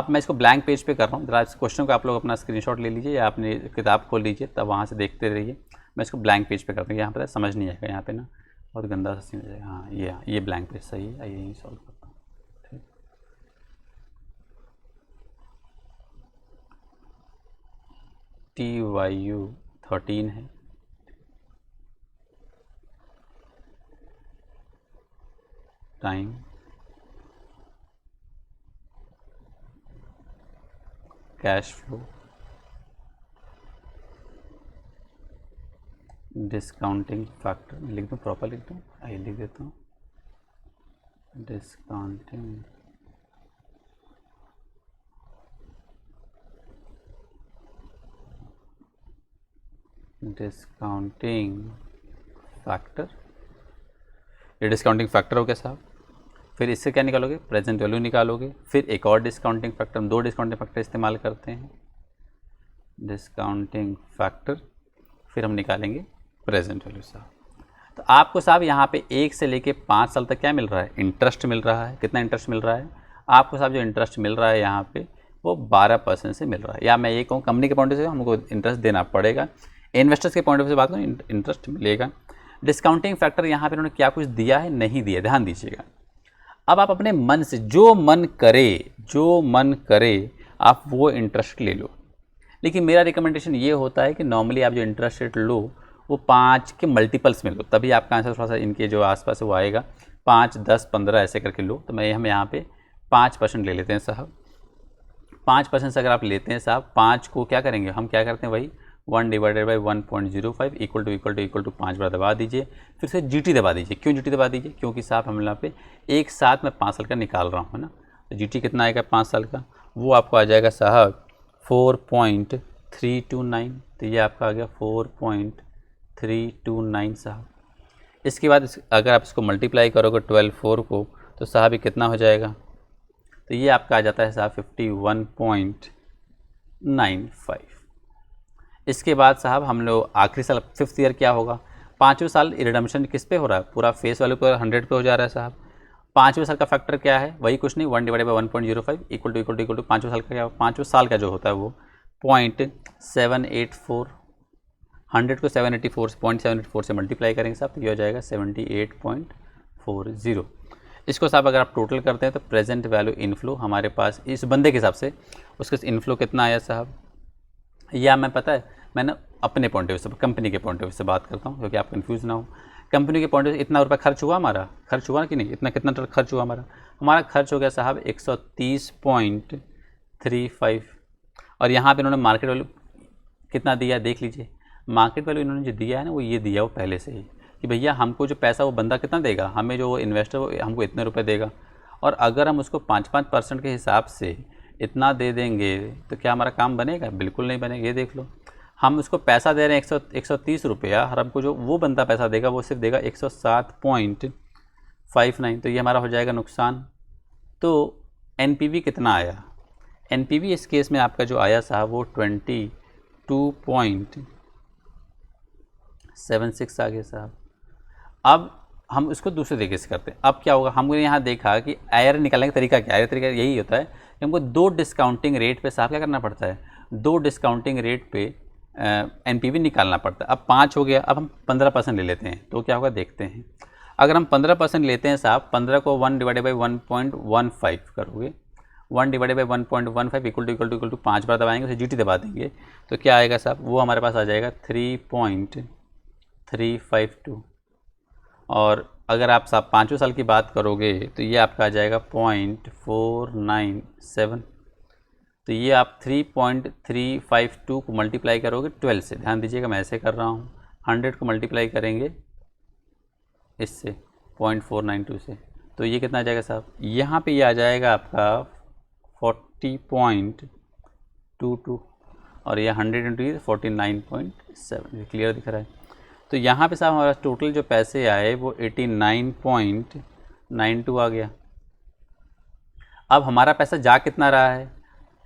मैं इसको ब्लैंक पेज पे कर रहा हूँ, जरा इस क्वेश्चन को आप लोग अपना स्क्रीनशॉट ले लीजिए या अपनी किताब खोल लीजिए, तब वहाँ से देखते रहिए। मैं इसको ब्लैंक पेज पे करता हूँ, यहाँ पर समझ नहीं आएगा, यहाँ पे ना बहुत गंदा सा सीन हो जाएगा। हाँ ये ब्लैंक पेज सही है, यही सॉल्व करता हूँ। ठीक, TYU 13 है, time, cash flow, discounting factor, लिख दूँ प्रॉपर, लिख दूँ, आइए लिख देता हूँ, डिस्काउंटिंग फैक्टर, ये डिस्काउंटिंग फैक्टर हो गया साहब। फिर इससे क्या निकालोगे, प्रेजेंट वैल्यू निकालोगे। फिर एक और डिस्काउंटिंग फैक्टर, हम 2 डिस्काउंटिंग फैक्टर इस्तेमाल करते हैं, डिस्काउंटिंग फैक्टर, फिर हम निकालेंगे प्रेजेंट वैल्यू साहब। तो आपको साहब यहाँ पे 1 से लेके 5 साल तक क्या मिल रहा है, इंटरेस्ट मिल रहा है। कितना इंटरेस्ट मिल रहा है आपको साहब, जो इंटरेस्ट मिल रहा है यहाँ पे वो 12% से मिल रहा है। या मैं ये कहूँ कंपनी के पॉइंट से हमको इंटरेस्ट देना पड़ेगा, इन्वेस्टर्स के पॉइंट ऑफ से बात करूँ इंटरेस्ट मिलेगा। डिस्काउंटिंग फैक्टर यहाँ पे उन्होंने क्या कुछ दिया है, नहीं दिया, ध्यान दीजिएगा। अब आप अपने मन से जो मन करे आप वो इंटरेस्ट ले लो, लेकिन मेरा रिकमेंडेशन ये होता है कि नॉर्मली आप जो इंटरेस्ट रेट लो वो 5 के मल्टीपल्स में लो, तभी आपका आंसर थोड़ा सा इनके जो आसपास वो आएगा। 5, 10, 15 ऐसे करके लो। तो हम यहाँ पे 5% ले लेते हैं साहब। 5% से अगर आप लेते हैं साहब, 5 को क्या करेंगे, हम क्या करते हैं वही 1/1.05 इक्वल टू 5 बार दबा दीजिए, फिर से GT दबा दीजिए। क्यों GT दबा दीजिए, क्योंकि साहब हम यहाँ पे एक साथ में 5 साल का निकाल रहा हूँ, है ना। तो GT कितना आएगा 5 साल का, वो आपको आ जाएगा साहब 4.329। तो ये आपका आ गया 4.329 साहब। इसके बाद अगर आप इसको मल्टीप्लाई करोगे 12/4 को तो साहब ये कितना हो जाएगा, तो ये आपका आ जाता है साहब 51.95। इसके बाद साहब हम लोग आखिरी साल 5th ईयर क्या होगा, 5वें साल रिडम्पशन किस पे हो रहा है, पूरा फेस वैल्यू पर 100 पे हो जा रहा है साहब। 5वें साल का फैक्टर क्या है, वही कुछ नहीं 1/1.05 इक्वल टू 5वें साल का क्या, 5वें साल का जो होता है वो 0.784, 100 को 0.784 से मल्टीप्लाई करेंगे साहब, तो ये हो जाएगा 78.40। इसको साहब अगर आप टोटल करते हैं तो प्रेजेंट वैल्यू इनफ्लो हमारे पास इस बंदे के हिसाब से उसके इनफ्लो कितना आया साहब, या मैं पता है मैंने अपने पॉइंट ऑफ व्यू से, कंपनी के पॉइंट ऑफ व्यू से बात करता हूँ क्योंकि आप कंफ्यूज ना हो। कंपनी के पॉइंट ऑफ व्यू इतना रुपया खर्च हुआ हमारा, खर्च हुआ कि नहीं, इतना कितना खर्च हुआ हमारा खर्च हो गया साहब 3.5 और यहाँ पे इन्होंने मार्केट वैल्यू कितना दिया देख लीजिए। मार्केट वैल्यू इन्होंने जो दिया है ना वो ये दिया वो पहले से ही कि भैया हमको जो पैसा वो बंदा कितना देगा, हमें जो इन्वेस्टर वो हमको इतने रुपए देगा, और अगर हम उसको 5% के हिसाब से इतना दे देंगे तो क्या हमारा काम बनेगा? बिल्कुल नहीं बनेगा। ये देख लो, हम उसको पैसा दे रहे हैं 130 रुपया और हमको जो वो बंदा पैसा देगा वो सिर्फ देगा 107.59, तो ये हमारा हो जाएगा नुकसान। तो एनपीवी कितना आया? एनपीवी इस केस में आपका जो आया साहब वो 22.76 आ गया साहब। अब हम इसको दूसरे तरीके से करते हैं। अब क्या होगा, हमने यहाँ देखा कि आयर निकालने का तरीका क्या है? तरीका यही होता है कि हमको 2 डिस्काउंटिंग रेट पे साहब क्या करना पड़ता है, 2 डिस्काउंटिंग रेट पे एनपीवी निकालना पड़ता है। अब 5 हो गया, अब हम 15% ले लेते हैं तो क्या होगा देखते हैं। अगर हम 15% लेते हैं साहब, 15 को 1/1.15 करोगे, 1/1.15 इक्वल टू 5 बार दबाएंगे, उसे जीटी दबा देंगे तो क्या आएगा साहब, वो हमारे पास आ जाएगा 3.352। और अगर आप साहब 5 साल की बात करोगे तो ये आपका आ जाएगा 0.497। तो ये आप 3.352 को मल्टीप्लाई करोगे 12 से, ध्यान दीजिएगा मैं ऐसे कर रहा हूँ, 100 को मल्टीप्लाई करेंगे इससे 0.492 से, तो ये कितना आ जाएगा साहब, यहाँ पे ये आ जाएगा आपका 40.22 और ये 100 इंटू 49.7, क्लियर दिख रहा है। तो यहाँ पे साहब हमारा टोटल जो पैसे आए वो 89.92 आ गया। अब हमारा पैसा जा कितना रहा है,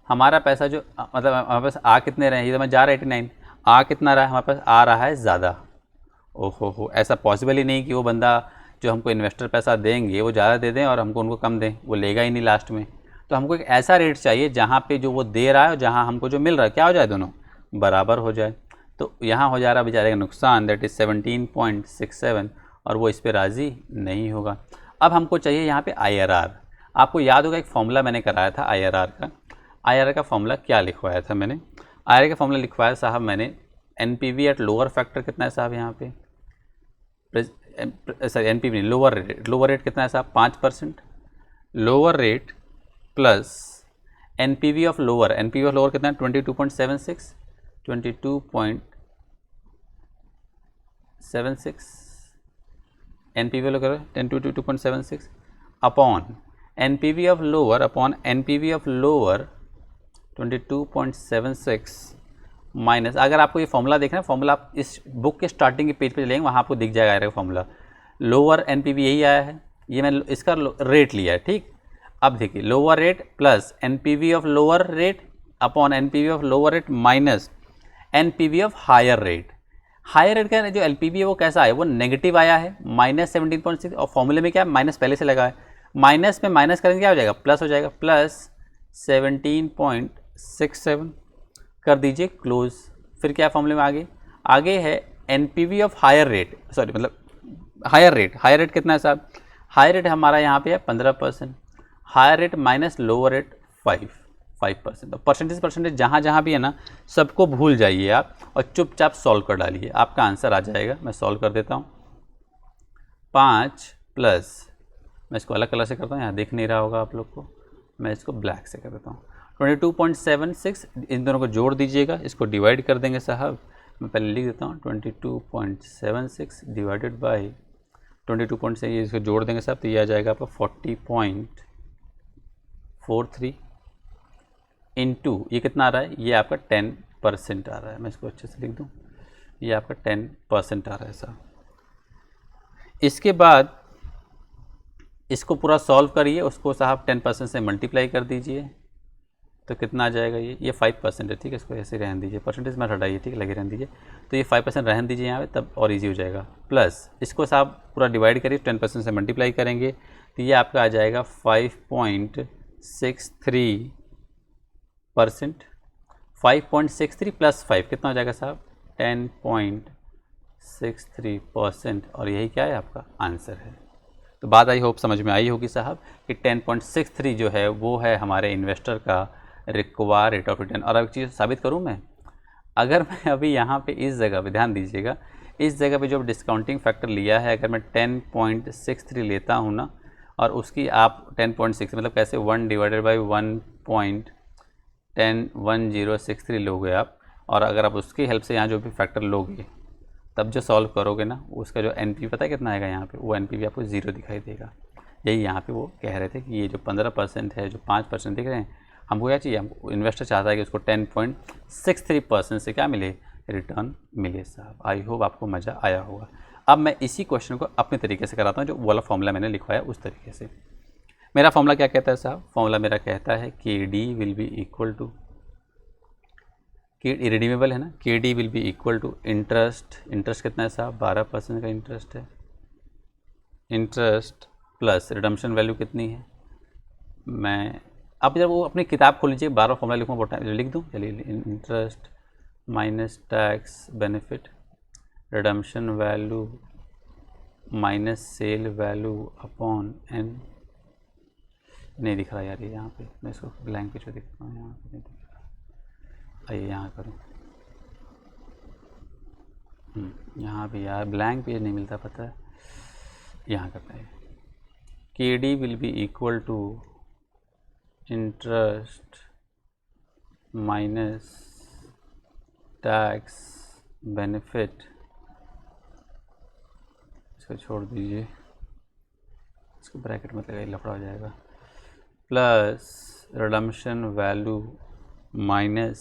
हमारा पैसा जो मतलब हमारे पास आ कितने रहे हैं, ये तो मैं जा रहा है 89, आ कितना रहा है हमारे पास, आ रहा है ज़्यादा। ओहो, ऐसा पॉसिबल ही नहीं कि वो बंदा जो हमको इन्वेस्टर पैसा देंगे वो ज़्यादा दे दें और हमको उनको कम दें, वो लेगा ही नहीं लास्ट में। तो हमको एक ऐसा रेट चाहिए जहाँ पे जो वो दे रहा है और जहाँ हमको जो मिल रहा है क्या हो जाए, दोनों बराबर हो जाए। तो यहाँ हो जा रहा बेचारे का नुकसान, दैट इज़ 17.67, और वो इस पर राज़ी नहीं होगा। अब हमको चाहिए यहाँ पे IRR। आपको याद होगा एक फॉर्मूला मैंने कराया था IRR का। IRR का फॉर्मूला क्या लिखवाया था मैंने? IRR का फॉर्मूला लिखवाया साहब मैंने, NPV एट लोअर फैक्टर कितना है साहब यहाँ पे, सॉरी NPV नहीं, लोअर रेट कितना है साहब 5%, lower rate plus NPV of lower कितना है 22.76, 22.76 NPV वाला करो 22.76 upon NPV of lower upon NPV of lower 22.76 minus, अगर आपको ये फॉर्मूला देखना है, फॉर्मूला आप इस बुक के स्टार्टिंग के पेज पे लेंगे वहाँ आपको दिख जाएगा फॉर्मूला। लोअर NPV यही आया है, ये मैं इसका रेट लिया है, ठीक। अब देखिए lower rate plus NPV of lower rate upon NPV of lower rate minus NPV of higher rate. Higher rate का जो LPV है वो कैसा है, वो नेगेटिव आया है -17.6, और फॉर्मूले में क्या है माइनस पहले से लगा है, माइनस में माइनस करेंगे क्या हो जाएगा, प्लस हो जाएगा, प्लस 17.67 कर दीजिए क्लोज। फिर क्या फॉर्मूले में आगे है NPV of higher rate, sorry मतलब हायर रेट कितना है साहब, हायर रेट हमारा यहाँ पे है 15%, higher rate minus lower rate 5%। तो परसेंटेज जहाँ भी है ना सबको भूल जाइए आप और चुपचाप सॉल्व कर डालिए, आपका आंसर आ जाएगा। मैं सॉल्व कर देता हूँ, 5 प्लस, मैं इसको अलग कलर से करता हूँ, यहाँ दिख नहीं रहा होगा आप लोग को, मैं इसको ब्लैक से कर देता हूँ, 22.76, इन दोनों को जोड़ दीजिएगा, इसको डिवाइड कर देंगे साहब, मैं पहले लिख देता हूँ 22.76 डिवाइडेड बाई 22.6, इसको जोड़ देंगे साहब तो ये आ जाएगा आपका 40.43 इंटू ये कितना आ रहा है, ये आपका 10% आ रहा है, मैं इसको अच्छे से लिख दूँ, ये आपका 10% आ रहा है साहब। इसके बाद इसको पूरा सॉल्व करिए, उसको साहब 10% से मल्टीप्लाई कर दीजिए तो कितना आ जाएगा, ये 5% है, ठीक है, इसको ऐसे रहने दीजिए, परसेंटेज मत हटाइए, ठीक है, लगे रहने दीजिए, तो ये 5% रहने दीजिए यहाँ पे, तब और इजी हो जाएगा। प्लस इसको साहब पूरा डिवाइड करिए, 10% से मल्टीप्लाई करेंगे तो ये आपका आ जाएगा 5.63%, 5.63 प्लस 5 कितना हो जाएगा साहब 10.63%, और यही क्या है आपका आंसर है। तो बात आई होप समझ में आई होगी साहब कि 10.63 जो है वो है हमारे इन्वेस्टर का रिक्वायर रेट ऑफ रिटर्न। और अब एक चीज़ साबित करूं मैं, अगर मैं अभी यहाँ पे इस जगह पे ध्यान दीजिएगा, इस जगह पे जो डिस्काउंटिंग फैक्टर लिया है, अगर मैं 10.63 लेता हूँ ना और उसकी आप 10.6 मतलब कैसे 1/1.6 1063 लोगे आप, और अगर आप उसकी हेल्प से यहाँ जो भी फैक्टर लोगे तब जो सॉल्व करोगे ना, उसका जो एन पता है कितना आएगा यहाँ पे, वो एन आपको 0 दिखाई देगा। यही यहाँ पे वो कह रहे थे कि ये जो 15% है, जो 5% दिख रहे हैं, हमको क्या चाहिए, हमको इन्वेस्टर चाहता है कि उसको 10.63% से क्या मिले, रिटर्न मिले साहब। आई होप आपको मज़ा आया होगा। अब मैं इसी क्वेश्चन को अपने तरीके से कराता हूँ, जो वाला फॉर्मूला मैंने लिखवाया उस तरीके से। मेरा फॉर्मूला क्या कहता है साहब, फॉर्मूला मेरा कहता है K D will be equal to, redeemable है ना, K D will be equal to interest, interest कितना है साहब, 12% का इंटरेस्ट है, इंटरेस्ट प्लस रिडम्पशन वैल्यू कितनी है, मैं अब जब वो अपनी किताब खोल लीजिए, 12 फॉर्मूला लिखूँ, बहुत टाइम लिख दूँ, चलिए, interest minus tax benefit, redemption value minus sale value upon n, नहीं दिख रहा यार ये यहाँ पे, मैं इसको ब्लैंक पेज पे दिखता हूँ, यहाँ पे नहीं दिख रहा, आइए यहाँ करूँ, यहाँ भी यार ब्लैंक पेज नहीं मिलता, पता है, यहाँ करते हैं, K D will be equal to interest minus tax benefit, इसको छोड़ दीजिए, इसको ब्रैकेट में लगाइए, लफड़ा हो जाएगा, plus redemption value minus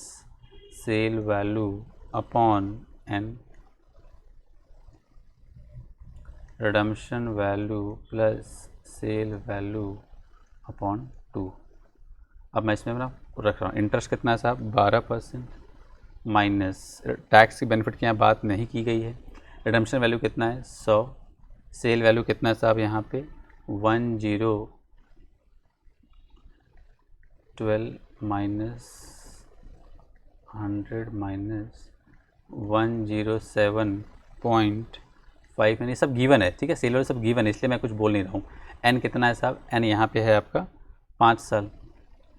sale value upon n, redemption value plus sale value upon 2। अब मैं इसमें अपना रख रहा हूँ, इंटरेस्ट कितना है साहब, 12%, माइनस टैक्स की बेनिफिट की यहाँ बात नहीं की गई है, रिडम्पशन वैल्यू कितना है 100, सेल वैल्यू कितना है साहब यहाँ पे 1012 माइनस 100 माइनस 107.5, यानी सब गिवन है, ठीक है, सेल वैल्यू सब गिवन है, इसलिए मैं कुछ बोल नहीं रहा हूँ। एन कितना है साहब, एन यहाँ पे है आपका 5 साल,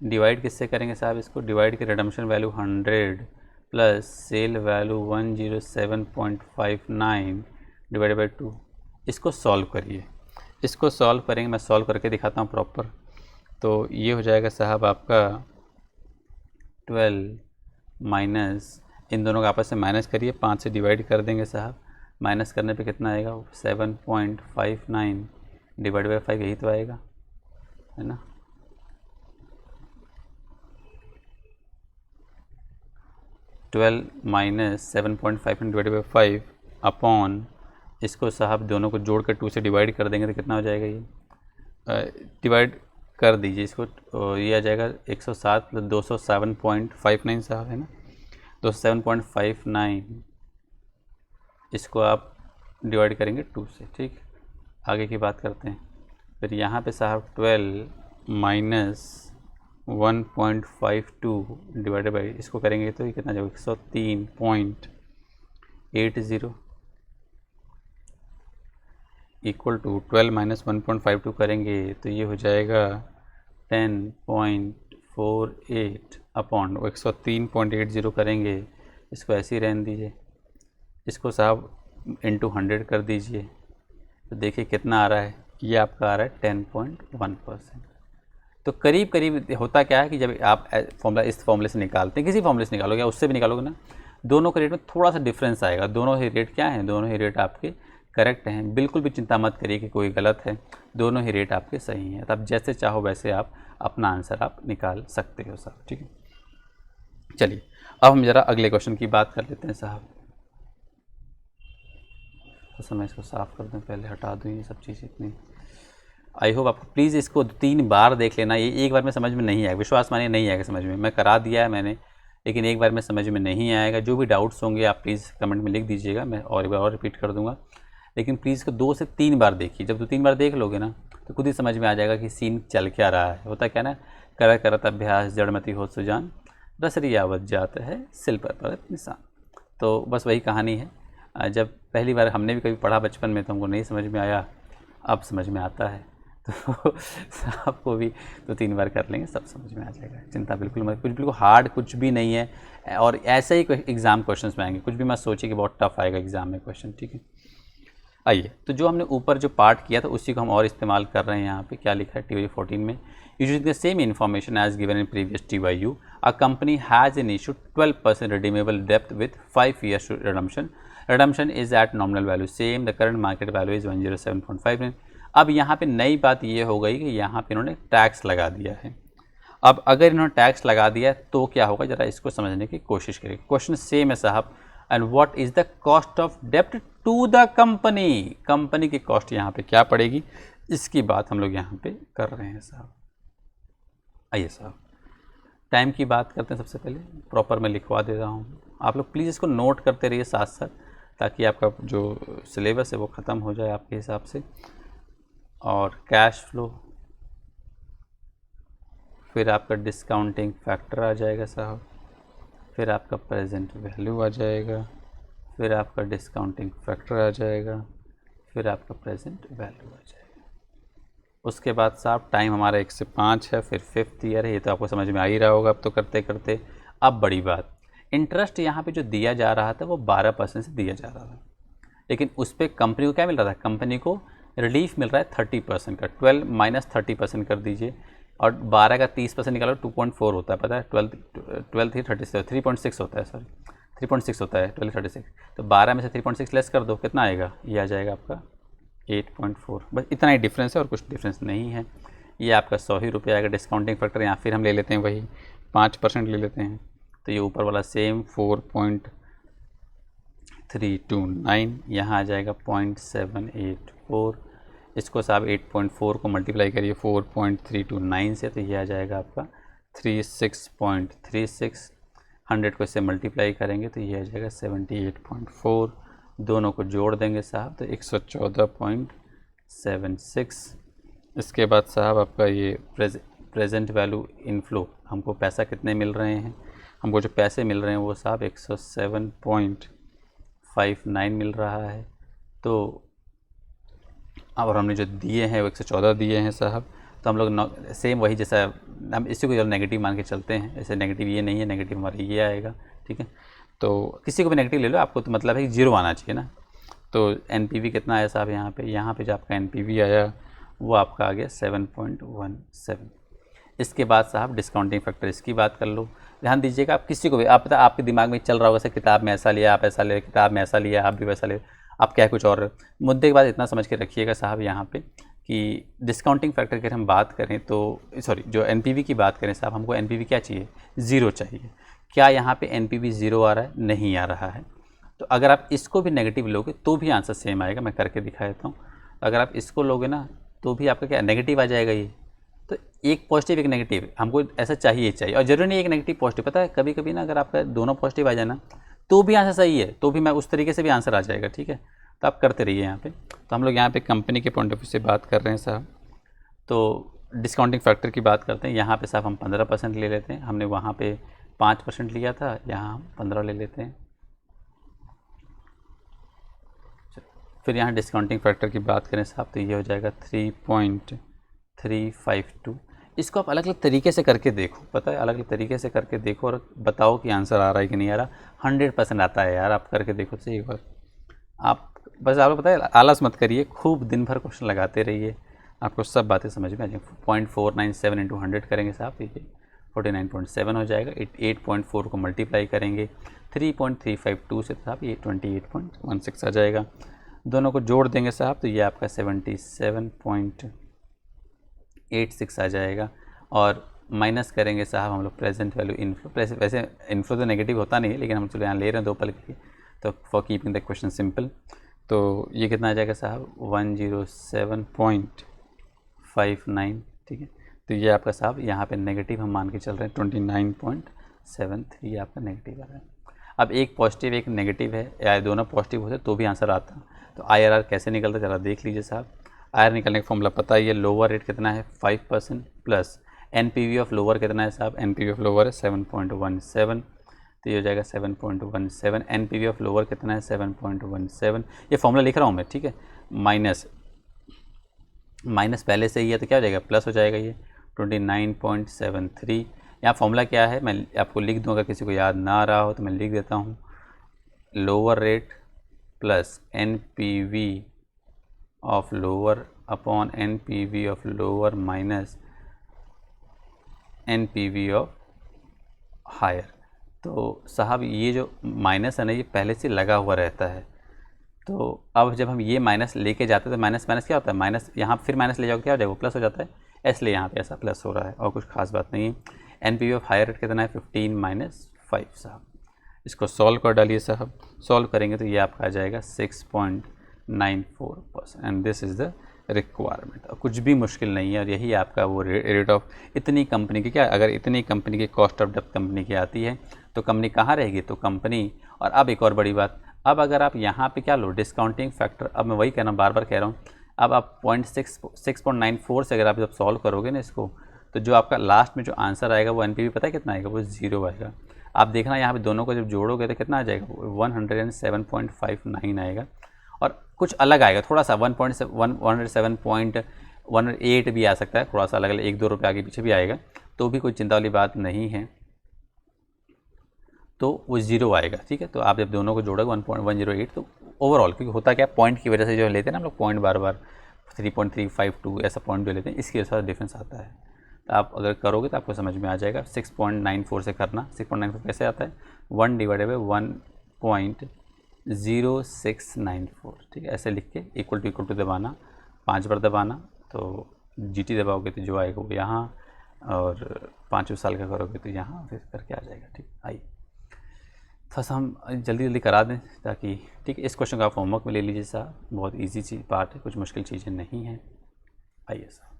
डिवाइड किससे करेंगे साहब, इसको डिवाइड के redemption value 100 plus sale value 107.59 divide by 2, इसको सॉल्व करिए, इसको सॉल्व करेंगे, मैं सॉल्व करके दिखाता हूँ प्रॉपर। तो ये हो जाएगा साहब आपका 12 माइनस, इन दोनों का आपस में माइनस करिए, 5 से डिवाइड कर देंगे साहब, माइनस करने पे कितना आएगा 7.59 डिवाइड बाई 5, यही तो आएगा, है ना, माइनस 7.59 डिवाइड बाई 5 अपॉन, इसको साहब दोनों को जोड़ कर 2 से डिवाइड कर देंगे तो कितना हो जाएगा, ये डिवाइड कर दीजिए इसको, ये आ जाएगा 107 प्लस 207.59 साहब, है ना, 207.59, इसको आप डिवाइड करेंगे 2 से, ठीक, आगे की बात करते हैं। फिर यहाँ पे साहब 12 माइनस 1.52 डिवाइडेड बाई, इसको करेंगे तो ये कितना जाएगा 103.80 इक्वल टू 12 माइनस 1.52 करेंगे तो ये हो जाएगा 10.48 अपॉन 103.80 करेंगे, इसको ऐसे ही रहने दीजिए, इसको साहब इंटू 100 कर दीजिए, तो देखिए कितना आ रहा है, ये आपका आ रहा है 10.1%। तो करीब करीब होता क्या है कि जब आप फॉर्मूला इस फॉर्मूले से निकालते हैं, किसी फॉर्मूले से निकालोगे या उससे भी निकालोगे ना, दोनों के रेट में थोड़ा सा डिफरेंस आएगा, दोनों ही रेट क्या हैं, दोनों ही रेट आपके करेक्ट हैं, बिल्कुल भी चिंता मत करिए कि कोई गलत है, दोनों ही रेट आपके सही हैं। तो आप जैसे चाहो वैसे आप अपना आंसर आप निकाल सकते हो साहब, ठीक है। चलिए अब हम ज़रा अगले क्वेश्चन की बात कर लेते हैं साहब। तो मैं इसको साफ़ कर दूँ, पहले हटा दूँ ये सब चीज़ इतनी। आई होप आपको प्लीज़ इसको 3 बार देख लेना, ये एक बार में समझ में नहीं आएगा, विश्वास मानिए नहीं आएगा समझ में, मैं करा दिया है मैंने, लेकिन एक बार में समझ में नहीं आएगा। जो भी डाउट्स होंगे आप प्लीज़ कमेंट में लिख दीजिएगा, मैं और एक बार और रिपीट कर दूँगा, लेकिन प्लीज़ इसको 2 से 3 बार देखिए। जब 2-3 बार देख लोगे ना तो खुद ही समझ में आ जाएगा कि सीन चल क्या रहा है। होता क्या ना, करत करत अभ्यास जड़मती हो सुजान, रसरियावत जात है सिल पर परत निशान। तो बस वही कहानी है। जब पहली बार हमने भी कभी पढ़ा बचपन में तो हमको नहीं समझ में आया, अब समझ में आता है, तो आपको भी 2-3 बार कर लेंगे सब समझ में आ जाएगा। चिंता बिल्कुल मत, कुछ बिल्कुल हार्ड कुछ भी नहीं है, और ऐसे ही एग्ज़ाम क्वेश्चंस में आएंगे, कुछ भी मत सोचिए कि बहुत टफ आएगा एग्ज़ाम में क्वेश्चन, ठीक है। आइए, तो जो हमने ऊपर जो पार्ट किया था उसी को हम और इस्तेमाल कर रहे हैं। यहाँ पे क्या लिखा है TYU 14 में, using the same information as given in previous TYU, a company has an issue 12% redeemable debt with 5 years redemption. Redemption is at nominal value same, the current market value is 107.59. अब यहाँ पे नई बात ये हो गई कि यहाँ पे इन्होंने टैक्स लगा दिया है। अब अगर इन्होंने टैक्स लगा दिया है तो क्या होगा, ज़रा इसको समझने की कोशिश करिए। क्वेश्चन सेम है साहब, and what is the cost of डेप्ट टू द कंपनी, कंपनी की कॉस्ट यहाँ पे क्या पड़ेगी, इसकी बात हम लोग यहाँ पे कर रहे हैं साहब। आइए साहब, टाइम की बात करते हैं। सबसे पहले प्रॉपर मैं लिखवा दे रहा हूँ, आप लोग प्लीज़ इसको नोट करते रहिए साथ साथ, ताकि आपका जो सिलेबस है वो ख़त्म हो जाए आपके हिसाब से। और कैश फ्लो, फिर आपका डिस्काउंटिंग फैक्टर आ जाएगा साहब, फिर आपका प्रेजेंट वैल्यू आ जाएगा, फिर आपका डिस्काउंटिंग फैक्टर आ जाएगा, फिर आपका प्रेजेंट वैल्यू आ जाएगा। उसके बाद साहब टाइम हमारा 1 से 5 है, फिर 5th ईयर है, ये तो आपको समझ में आ ही रहा होगा अब तो करते करते। अब बड़ी बात, इंटरेस्ट यहाँ पे जो दिया जा रहा था वो 12% से दिया जा रहा था, लेकिन उस पर कंपनी को क्या मिल रहा था, कंपनी को रिलीफ मिल रहा है 30% का। 12 माइनस 30% कर दीजिए, और 12 का 30% निकालो 2.4 होता है, पता है। 12 थी 36, 3.6 होता है, सॉरी 3.6 होता है, 12 36, तो 12 में से 3.6 लेस कर दो, कितना आएगा, ये आ जाएगा आपका 8.4। बस इतना ही डिफरेंस है और कुछ डिफरेंस नहीं है। ये आपका 100 ही रुपये आएगा डिस्काउंटिंग फैक्टर। यहाँ फिर हम ले लेते हैं वही 5% ले लेते हैं, तो ये ऊपर वाला सेम 4.329, यहाँ आ जाएगा 0.784। इसको साहब 8.4 को मल्टीप्लाई करिए 4.329 से, तो ये आ जाएगा आपका 36.36। 100 को इससे मल्टीप्लाई करेंगे तो ये आ जाएगा 78.4। दोनों को जोड़ देंगे साहब तो 114.76। इसके बाद साहब आपका ये प्रेजेंट वैल्यू इनफ्लो, हमको पैसा कितने मिल रहे हैं, हमको जो पैसे मिल रहे हैं वो साहब 107.59 मिल रहा है। तो और हमने जो दिए हैं वो 114 दिए हैं साहब, तो हम लोग सेम वही जैसा हम इसी को नेगेटिव मान के चलते हैं। ऐसे नेगेटिव ये नहीं है, नेगेटिव हमारा ये आएगा, ठीक है। तो किसी को भी नेगेटिव ले लो, आपको तो मतलब है कि 0 आना चाहिए ना। तो NPV कितना आया साहब, यहाँ पे जो आपका NPV आया वो आपका आ गया 7.17। इसके बाद साहब डिस्काउंटिंग फैक्टर, इसकी बात कर लो। ध्यान दीजिएगा, आप किसी को भी, आप पता आपके दिमाग में चल रहा होगा सर किताब में ऐसा लिया, आप ऐसा ले, किताब में ऐसा लिया, आप भी वैसा ले, आप क्या कुछ और। मुद्दे के बाद इतना समझ के रखिएगा साहब यहाँ पे कि डिस्काउंटिंग फैक्टर की हम बात करें तो सॉरी जो NPV की बात करें साहब, हमको NPV क्या चाहिए, 0 चाहिए। क्या यहाँ पे NPV 0 आ रहा है, नहीं आ रहा है। तो अगर आप इसको भी नेगेटिव लोगे तो भी आंसर सेम आएगा, मैं करके दिखा देता हूँ। अगर आप इसको लोगे ना तो भी आपका क्या नेगेटिव आ जाएगा। ये तो एक पॉजिटिव एक नेगेटिव हमको ऐसा चाहिए चाहिए, और जरूरी नहीं एक नेगेटिव पॉजिटिव। पता है कभी कभी ना अगर आपका दोनों पॉजिटिव आ जाए ना तो भी आंसर सही है, तो भी मैं उस तरीके से भी आंसर आ जाएगा, ठीक है। तो आप करते रहिए यहाँ पे। तो हम लोग यहाँ पे कंपनी के पॉइंट ऑफ व्यू से बात कर रहे हैं साहब। तो डिस्काउंटिंग फैक्टर की बात करते हैं। यहाँ पे साहब हम 15% ले लेते हैं, हमने वहाँ पे 5% लिया था, यहाँ हम 15 ले लेते हैं। फिर यहाँ डिस्काउंटिंग फैक्टर की बात करें साहब तो ये हो जाएगा 3.352। इसको आप अलग अलग तरीके से करके देखो, पता है अलग अलग तरीके से करके देखो और बताओ कि आंसर आ रहा है कि नहीं आ रहा। 100% आता है यार, आप करके देखो तो एक बार। आप बस आपको पता है आलस मत करिए, खूब दिन भर क्वेश्चन लगाते रहिए, आपको सब बातें समझ में आ जाएंगी। 0.497 इंटू 100 करेंगे साहब, ठीक है 49.7 हो जाएगा। 8.4 को मल्टीप्लाई करेंगे 3.352 से साहब ये 28.16 आ जाएगा। दोनों को जोड़ देंगे साहब तो ये आपका 77.86 आ जाएगा। और माइनस करेंगे साहब हम लोग प्रेजेंट वैल्यू इनफ्लो, वैसे इनफ्लो तो नेगेटिव होता नहीं है, लेकिन हम चलो यहाँ ले रहे हैं 2 पल के लिए, तो for keeping the question simple. तो ये कितना आ जाएगा साहब 107.59, ठीक है। तो ये आपका साहब यहाँ पे नेगेटिव हम मान के चल रहे हैं 29.73 आपका नेगेटिव आ रहा है। अब एक पॉजिटिव एक नेगेटिव है, या दोनों पॉजिटिव होते तो भी आंसर आता। तो IRR कैसे निकलता ज़रा देख लीजिए साहब। IRR निकलने का फॉर्मूला पता ही है, लोअर रेट कितना है 5% प्लस NPV ऑफ लोअर कितना है साहब, NPV ऑफ लोअर है 7.17, तो ये हो जाएगा 7.17। NPV ऑफ लोअर कितना है 7.17, ये फॉर्मूला लिख रहा हूँ मैं, ठीक है। माइनस पहले से ही है तो क्या हो जाएगा, प्लस हो जाएगा ये 29.73। यहाँ फॉर्मूला क्या है मैं आपको लिख दूँ, अगर किसी को याद ना आ रहा हो तो मैं लिख देता हूँ। Lower rate plus NPV of lower upon NPV of lower minus NPV of higher. तो साहब ये जो माइनस है ना, ये पहले से लगा हुआ रहता है। तो अब जब हम ये माइनस लेके जाते हैं तो माइनस माइनस क्या होता है, माइनस यहाँ फिर माइनस ले जाओगे क्या हो जाएगा, वो प्लस हो जाता है, इसलिए यहाँ पे ऐसा प्लस हो रहा है और कुछ खास बात नहीं है। NPV ऑफ हायर रेट कितना है 15 माइनस 5 साहब। इसको सॉल्व कर डालिए साहब, सॉल्व करेंगे तो ये आपका आ जाएगा 6.94% and this is the requirement. कुछ भी मुश्किल नहीं है और यही आपका वो रेट ऑफ इतनी कंपनी की, क्या अगर इतनी कंपनी की कॉस्ट ऑफ डेप्थ कंपनी की आती है तो कंपनी कहाँ रहेगी, तो कंपनी। और अब एक और बड़ी बात, अब अगर आप यहाँ पे क्या लो डिस्काउंटिंग फैक्टर, अब मैं वही कह रहा हूँ, बार बार कह रहा हूँ, अब आप 6.94 से अगर आप जब सॉल्व करोगे ना इसको, तो जो आपका लास्ट में जो आंसर आएगा वो NPV पता है कितना आएगा, वो 0 आएगा। आप देखना यहाँ पे दोनों को जब जोड़ोगे तो कितना आ जाएगा, 107.59 आएगा। और कुछ अलग आएगा थोड़ा सा, 107.8 भी आ सकता है, थोड़ा सा अलग अलग 1-2 रुपये आगे पीछे भी आएगा, तो भी कोई चिंता वाली बात नहीं है, तो वो 0 आएगा। ठीक है, तो आप जब दोनों को जोड़ोगे 1.108, तो ओवरऑल, क्योंकि होता क्या पॉइंट की वजह से जो लेते हैं ना हम लोग, पॉइंट बार बार 3.352 ऐसा पॉइंट जो लेते हैं, इसकी वजह से डिफरेंस आता है। तो आप अगर करोगे तो आपको समझ में आ जाएगा। 6.94 से करना, 6.94 कैसे आता है, 1 डिवाइडेड बाई 1.0694। ठीक है, ऐसे लिख के इक्वल टू दबाना, 5 बार दबाना, तो GT दबाओगे तो जो आएगा वो यहाँ, और 5 साल का करोगे तो यहाँ, फिर करके आ जाएगा। ठीक, आइए थोड़ा सा हम जल्दी करा दें ताकि, ठीक है, इस क्वेश्चन का आप होमवर्क में ले लीजिए साहब, बहुत इजी चीज़ पार्ट है, कुछ मुश्किल चीज़ें नहीं हैं। आइए साहब,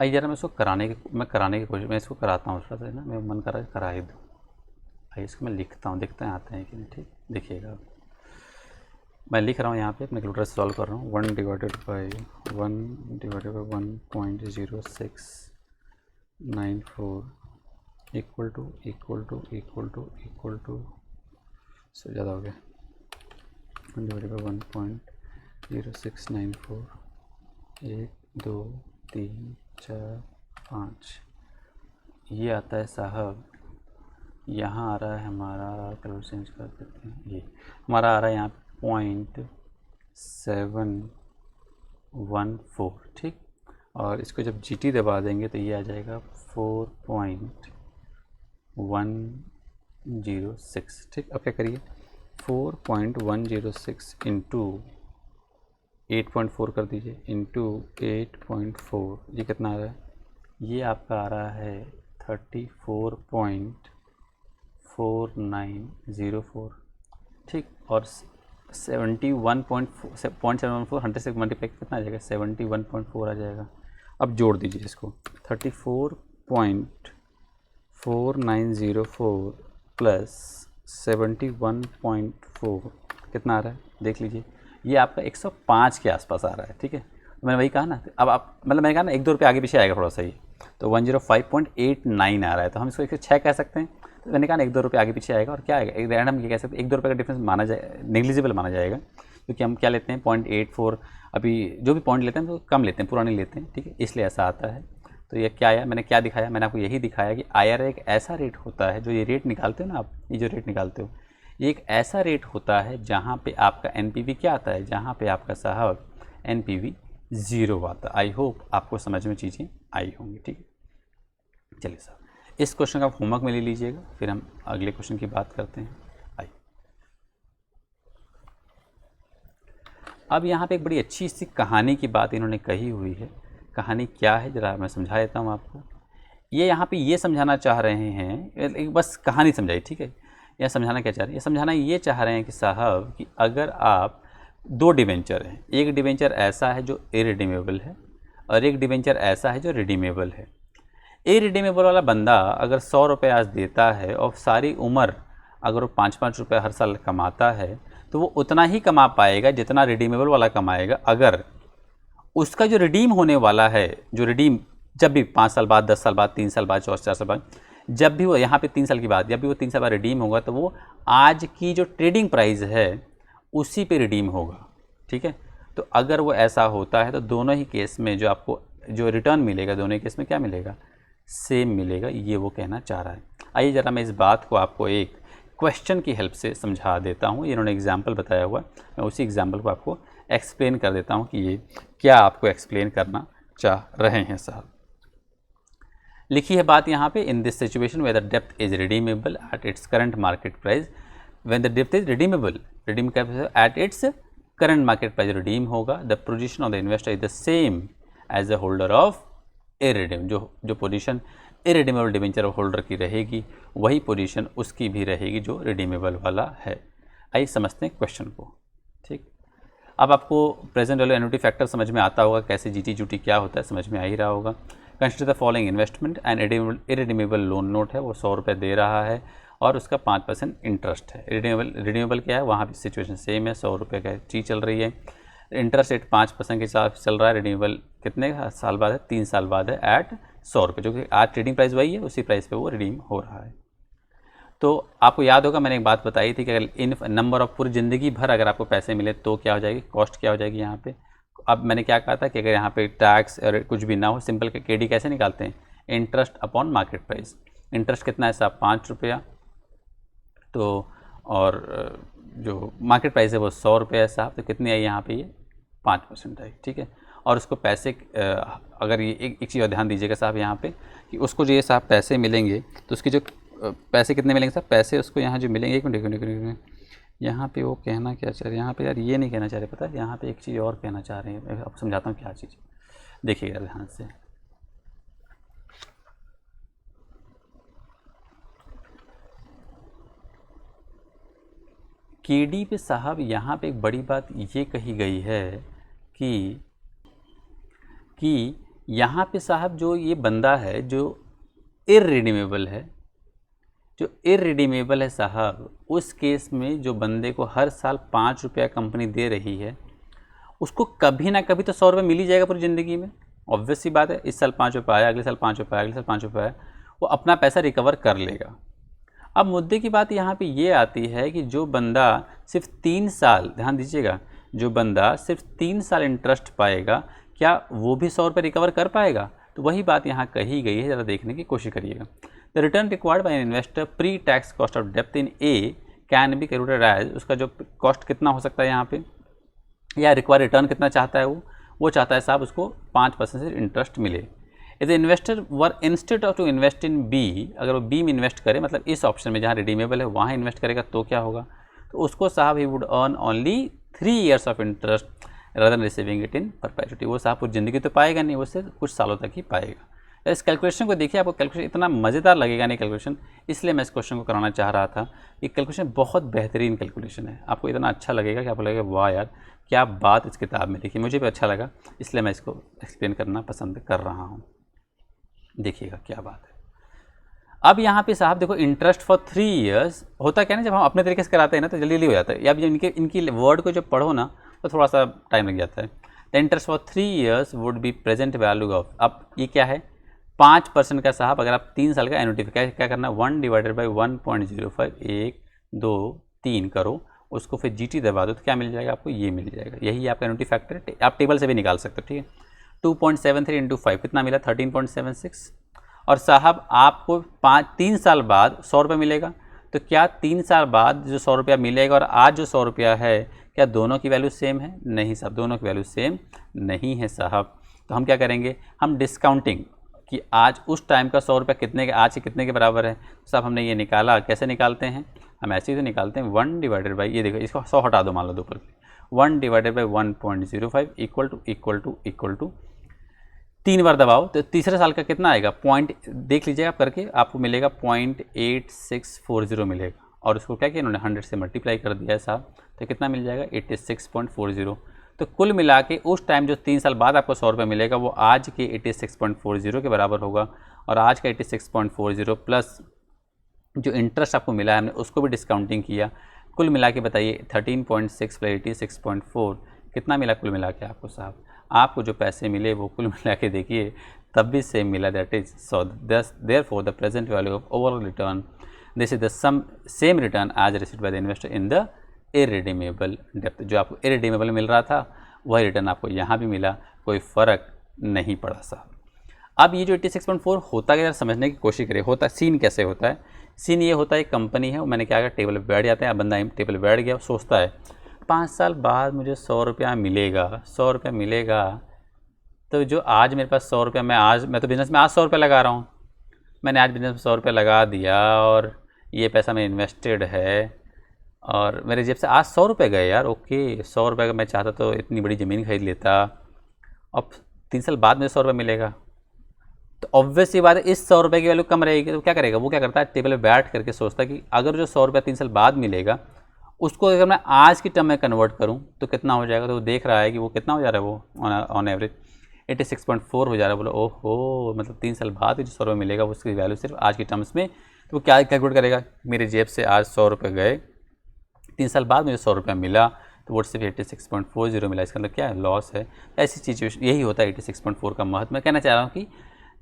आइए जरा मैं इसको कराने की कोशिश, मैं इसको कराता हूँ थोड़ा सा ना, मैं मन कर रहा है करा ही दूँ। आइए इसको मैं लिखता हूँ, देखते हैं आते हैं कि नहीं। ठीक, देखिएगा मैं लिख रहा हूँ यहाँ पे, अपने कैलकुलेटर से सॉल्व कर रहा हूँ। 1 डिवाइडेड बाई 1.0694 इक्वल टू से ज़्यादा हो गया, 1 डिवाइडेड बाई 1.0694, 1 2 3 4 5, ये आता है साहब, यहाँ आ रहा है हमारा, कलर चेंज कर देते हैं, ये हमारा आ रहा है यहाँ 0.714। ठीक, और इसको जब GT दबा देंगे तो ये आ जाएगा 4.106। ठीक, अब क्या करिए, 4.106 इंटू 8.4 कर दीजिए, इंटू 8.4, ये कितना आ रहा है, ये आपका आ रहा है 34.4904। ठीक, और 71.714 100 से मल्टीप्लाई कितना आ जाएगा, 71.4 आ जाएगा। अब जोड़ दीजिए इसको, 34.4904 प्लस 71.4 कितना आ रहा है, देख लीजिए, ये आपका 105 के आसपास आ रहा है। ठीक है, तो मैंने वही कहा ना, अब आप मतलब मैंने कहा ना 1-2 रुपये आगे पीछे आएगा थोड़ा सा ही, तो 105.89 आ रहा है, तो हम इसको 106 कह सकते हैं। तो मैंने कहा ना 1-2 रुपये आगे पीछे आएगा, और क्या आएगा, एक रैंडम ये कह सकते हैं, 1-2 रुपये का डिफरेंस माना जाए, नेग्लिजिबल माना जाएगा, क्योंकि हम क्या लेते हैं 0.84, अभी जो भी पॉइंट लेते हैं तो कम लेते हैं, पूरा नहीं लेते हैं। ठीक है, इसलिए ऐसा आता है। तो ये क्या आया, मैंने क्या दिखाया, मैंने आपको यही दिखाया कि IRR एक ऐसा रेट होता है, जो ये रेट निकालते हो ना आप, ये जो रेट निकालते हो, ये एक ऐसा रेट होता है जहाँ पे आपका NPV क्या आता है, जहाँ पे आपका साहब NPV 0 आता है। आई होप आपको समझ में चीज़ें आई होंगी। ठीक है, चलिए साहब, इस क्वेश्चन का आप होमवर्क में ले लीजिएगा, फिर हम अगले क्वेश्चन की बात करते हैं। आइए, अब यहाँ पे एक बड़ी अच्छी सी कहानी की बात इन्होंने कही हुई है। कहानी क्या है ज़रा मैं समझा देता हूँ आपको। ये यहाँ पे ये समझाना चाह रहे हैं, एक बस कहानी समझाई। ठीक है, यह समझाना क्या चाह रहे हैं, ये समझाना ये चाह रहे हैं कि साहब कि अगर आप 2 डिवेंचर हैं, एक डिवेंचर ऐसा है जो इरिडीमेबल है और एक डिवेंचर ऐसा है जो रिडीमेबल है। इरिडीमेबल वाला बंदा अगर 100 रुपये आज देता है और सारी उम्र अगर वो 5-5 रुपये हर साल कमाता है, तो वो उतना ही कमा पाएगा जितना रिडीमेबल वाला कमाएगा, अगर उसका जो रिडीम होने वाला है, जो रिडीम जब भी 5 साल बाद, 10 साल बाद, 3 साल बाद, 4 साल बाद, जब भी वो यहाँ पे 3 साल की बात, जब भी वो 3 साल बाद रिडीम होगा तो वो आज की जो ट्रेडिंग प्राइस है उसी पे रिडीम होगा, ठीक है। तो अगर वो ऐसा होता है तो दोनों ही केस में जो आपको जो रिटर्न मिलेगा, दोनों ही केस में क्या मिलेगा, सेम मिलेगा, ये वो कहना चाह रहा है। आइए ज़रा मैं इस बात को आपको एक क्वेश्चन की हेल्प से समझा देता हूँ। इन्होंने एग्जाम्पल बताया हुआ, मैं उसी एग्जाम्पल को आपको एक्सप्लेन कर देता हूँ कि ये क्या आपको एक्सप्लेन करना चाह रहे हैं साहब। लिखी है बात यहाँ पे, in this situation where the depth is redeemable at its current market price, when the depth is redeemable, redeem capital at its current market price redeem होगा, the position of the investor is the same as the holder of इररिडीम, जो position irredeemable debenture holder की रहेगी वही position उसकी भी रहेगी जो redeemable वाला है। आइए समझते हैं क्वेश्चन को, ठीक। अब आपको प्रेजेंट वैल्यू एन्युटी फैक्टर समझ में आता होगा, कैसे जीटी जूटी क्या होता है समझ में आ ही रहा होगा। Consider the following investment, and irredeemable loan note है, वो 100 रुपये दे रहा है और उसका 5% इंटरेस्ट है। रिडीमेबल क्या है, वहाँ भी सिचुएशन सेम है, 100 रुपये का चीज़ चल रही है, इंटरेस्ट रेट 5% के हिसाब से चल रहा है। रिडीमेबल कितने साल बाद है, 3 साल बाद है, एट 100 रुपये, जो कि आज ट्रेडिंग प्राइस वही है, उसी प्राइस पे वो रिडीम हो रहा है। तो आपको याद होगा मैंने एक बात बताई थी कि अगर इन नंबर ऑफ पूरी ज़िंदगी भर अगर आपको पैसे मिले तो क्या हो जाएगी, कॉस्ट क्या हो जाएगी यहाँ पे। अब मैंने क्या कहा था कि अगर यहाँ पे टैक्स और कुछ भी ना हो, सिंपल केडी कैसे निकालते हैं, interest upon market price. Interest कितना है साहब, 5 रुपया, तो और जो मार्केट प्राइस है वो 100 रुपये है साहब, तो कितनी आई यहाँ पे, ये 5% आई, ठीक है। और उसको पैसे अगर ये एक चीज़ और ध्यान दीजिएगा साहब यहाँ पे कि उसको जो ये साहब पैसे मिलेंगे तो उसकी जो पैसे कितने मिलेंगे साहब, पैसे उसको यहाँ जो मिलेंगे, एक मिनट यहाँ पे वो कहना क्या चाह रहे हैं यहाँ पे, यार ये नहीं कहना चाह रहे, पता है यहाँ पे एक चीज़ और कहना चाह रहे हैं, अब समझाता हूँ क्या चीज़, देखिएगा ध्यान से। केडी पे साहब यहाँ पे एक बड़ी बात ये कही गई है कि यहाँ पे साहब जो ये बंदा है जो इररिडीमेबल है, जो इररिडीमेबल है साहब, उस केस में जो बंदे को हर साल 5 रुपया कंपनी दे रही है उसको कभी ना कभी तो 100 रुपये मिल ही जाएगा पूरी ज़िंदगी में, ऑब्वियस सी बात है। इस साल 5 रुपये आया, अगले साल 5 रुपये आया, अगले साल 5 रुपये आया, वो अपना पैसा रिकवर कर लेगा। अब मुद्दे की बात यहाँ पे ये आती है कि जो बंदा सिर्फ 3 साल, ध्यान दीजिएगा, जो बंदा सिर्फ 3 साल इंटरेस्ट पाएगा, क्या वो भी 100 रुपये रिकवर कर पाएगा? तो वही बात यहाँ कही गई है, ज़रा देखने की कोशिश करिएगा। The return required by an investor pre tax cost of डेप्थ in A can be calculated as, उसका जो कॉस्ट कितना हो सकता है यहाँ पे, या रिक्वायर रिटर्न कितना चाहता है वो चाहता है साहब उसको 5% से इंटरेस्ट मिले। If the investor were instead of to invest in B, अगर वो बी में इन्वेस्ट करे, मतलब इस ऑप्शन में जहाँ रिडीमेबल है वहाँ इन्वेस्ट करेगा तो क्या होगा, तो उसको साहब he would earn only 3 years of interest rather than receiving it in perpetuity. वो साहब पूरी ज़िंदगी तो पाएगा नहीं, वो सिर्फ कुछ सालों तक ही पाएगा। इस कैलकुलेशन को देखिए, आपको कैलकुलेशन इतना मज़ेदार लगेगा नहीं कैलकुलेशन, इसलिए मैं इस क्वेश्चन को कराना चाह रहा था। ये कैलकुलेशन बहुत बेहतरीन कैलकुलेशन है, आपको इतना अच्छा लगेगा कि आपको लगेगा वाह यार क्या बात इस किताब में लिखी, मुझे भी अच्छा लगा, इसलिए मैं इसको एक्सप्लेन करना पसंद कर रहा हूँ। देखिएगा क्या बात है। अब यहाँ पे साहब देखो, इंटरेस्ट फॉर 3 years होता क्या ना, जब हम अपने तरीके से कराते हैं ना तो जल्दी जल्दी हो जाता है, या जब इनकी वर्ड को जब पढ़ो ना तो थोड़ा सा टाइम लग जाता है। The interest for 3 years would be present value of, अब ये क्या है 5% का साहब, अगर आप 3 साल का एनुटी क्या करना, 1 डिवाइडेड बाई 1.05, 1 2 3 करो, उसको फिर जीटी दबा दो तो क्या मिल जाएगा आपको, ये मिल जाएगा। यही आपका एनुटी फैक्टर है, आप टेबल से भी निकाल सकते हो, ठीक है। 2.73 इंटू 5 कितना मिला, 13.76। और साहब आपको 3 साल बाद 100 रुपये मिलेगा, तो क्या 3 साल बाद जो 100 रुपया मिलेगा और आज जो 100 रुपया है, क्या दोनों की वैल्यू सेम है? नहीं साहब, दोनों की वैल्यू सेम नहीं है साहब। तो हम क्या करेंगे, हम डिस्काउंटिंग कि आज उस टाइम का 100 रुपया कितने के, आज के कितने के बराबर है। तो साहब हमने ये निकाला, कैसे निकालते हैं, हम ऐसे ही तो निकालते हैं, 1 डिवाइडेड बाई, ये देखो इसको 100 हटा दो, मान लो दो पर, 1 डिवाइडेड बाई 1.05 इक्वल टू 3 बार दबाओ तो तीसरे साल का कितना आएगा, पॉइंट देख लीजिएगा आप करके, आपको मिलेगा 0.8640 मिलेगा। और उसको क्या किया इन्होंने 100 से मल्टीप्लाई कर दिया है साहब, तो कितना मिल जाएगा 86.40। तो कुल मिला के उस टाइम जो 3 साल बाद आपको 100 रुपये मिलेगा वो आज के 86.40 के बराबर होगा। और आज का 86.40 प्लस जो इंटरेस्ट आपको मिला है हमने उसको भी डिस्काउंटिंग किया, कुल मिला के बताइए 13.6 प्लस 86.4 कितना मिला कुल मिला के आपको साहब। आपको जो पैसे मिले वो कुल मिला के देखिए तब भी सेम मिला, that is so therefore the present value of overall return this is the same return as received by the investor in the irredeemable डेप्थ। जो आपको इररिडीमेबल मिल रहा था वही रिटर्न आपको यहाँ भी मिला, कोई फ़र्क नहीं पड़ा साहब। अब ये जो 86.4 होता है, समझने की कोशिश करें होता सीन कैसे होता है। सीन ये होता है एक कंपनी है, मैंने क्या किया टेबल पर बैठ जाते हैं, बंदा टेबल पर बैठ गया, सोचता है 5 साल बाद मुझे 100 रुपया मिलेगा, 100 रुपया मिलेगा, तो जो आज मेरे पास 100 रुपया मैं तो बिज़नेस में आज 100 रुपया लगा रहा हूँ, मैंने आज बिज़नेस में 100 रुपया लगा दिया और ये पैसा मैं इन्वेस्टेड है और मेरे जेब से आज 100 रुपये गए यार। ओके 100 रुपये का मैं चाहता तो इतनी बड़ी ज़मीन खरीद लेता, अब 3 साल बाद मुझे 100 रुपये मिलेगा, तो ऑब्वियस सी बात है इस 100 रुपये की वैल्यू कम रहेगी। तो क्या करेगा वो, क्या करता है टेबल पे बैठ करके सोचता है कि अगर जो 100 रुपया 3 साल बाद मिलेगा उसको अगर मैं आज की टर्म में कन्वर्ट करूँ तो कितना हो जाएगा। तो वो देख रहा है कि वो कितना हो जा रहा है, वो ऑन एवरेज 86.4 हो जा रहा है। बोलो ओहो, मतलब 3 साल बाद जो 100 रुपये मिलेगा उसकी वैल्यू सिर्फ आज की टर्म्स में, तो वो क्या कैलकुलेट करेगा, मेरी जेब से आज 100 रुपये गए, 3 साल बाद मुझे 100 रुपया मिला, तो वो सिर्फ 86.40 मिला, इसका मतलब क्या है, लॉस है। ऐसी सिचुएशन यही होता है 86.4 का महत्व। मैं कहना चाह रहा हूँ कि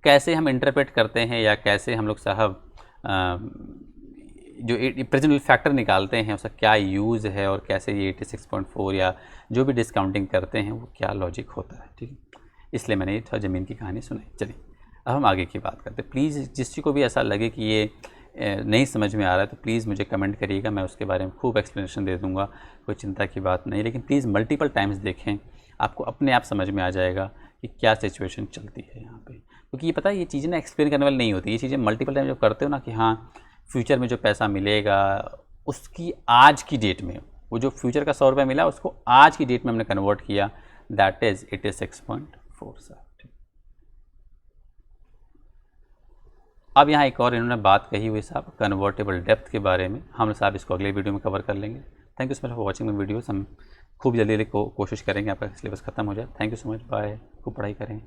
कैसे हम इंटरप्रेट करते हैं या कैसे हम लोग साहब जो प्रेजेंट फैक्टर निकालते हैं उसका क्या यूज़ है और कैसे ये 86.4 या जो भी डिस्काउंटिंग करते हैं वो क्या लॉजिक होता है, ठीक है। इसलिए मैंने ये थोड़ा ज़मीन की कहानी सुनाई। चलिए अब हम आगे की बात करते हैं। प्लीज़ जिस को भी ऐसा लगे कि ये नहीं समझ में आ रहा है तो प्लीज़ मुझे कमेंट करिएगा, मैं उसके बारे में खूब एक्सप्लेनेशन दे दूँगा, कोई चिंता की बात नहीं। लेकिन प्लीज़ मल्टीपल टाइम्स देखें, आपको अपने आप समझ में आ जाएगा कि क्या सिचुएशन चलती है यहाँ पे। क्योंकि ये पता है ये चीज़ें ना एक्सप्लेन करने वाली नहीं होती, ये चीज़ें मल्टीपल टाइम जब करते हो ना कि हाँ फ्यूचर में जो पैसा मिलेगा उसकी आज की डेट में, वो जो फ्यूचर का 100 रुपया मिला उसको आज की डेट में हमने कन्वर्ट किया, दैट इज़ 86.4 साहब। अब यहाँ एक और इन्होंने बात कही हुई साहब कन्वर्टेबल डेप्थ के बारे में, हम साहब इसको अगले वीडियो में कवर कर लेंगे। Thank you so much for watching my videos. हम खूब जल्दी कोशिश करेंगे आपका सिलेबस खत्म हो जाए। Thank you so much, bye. खूब पढ़ाई करें।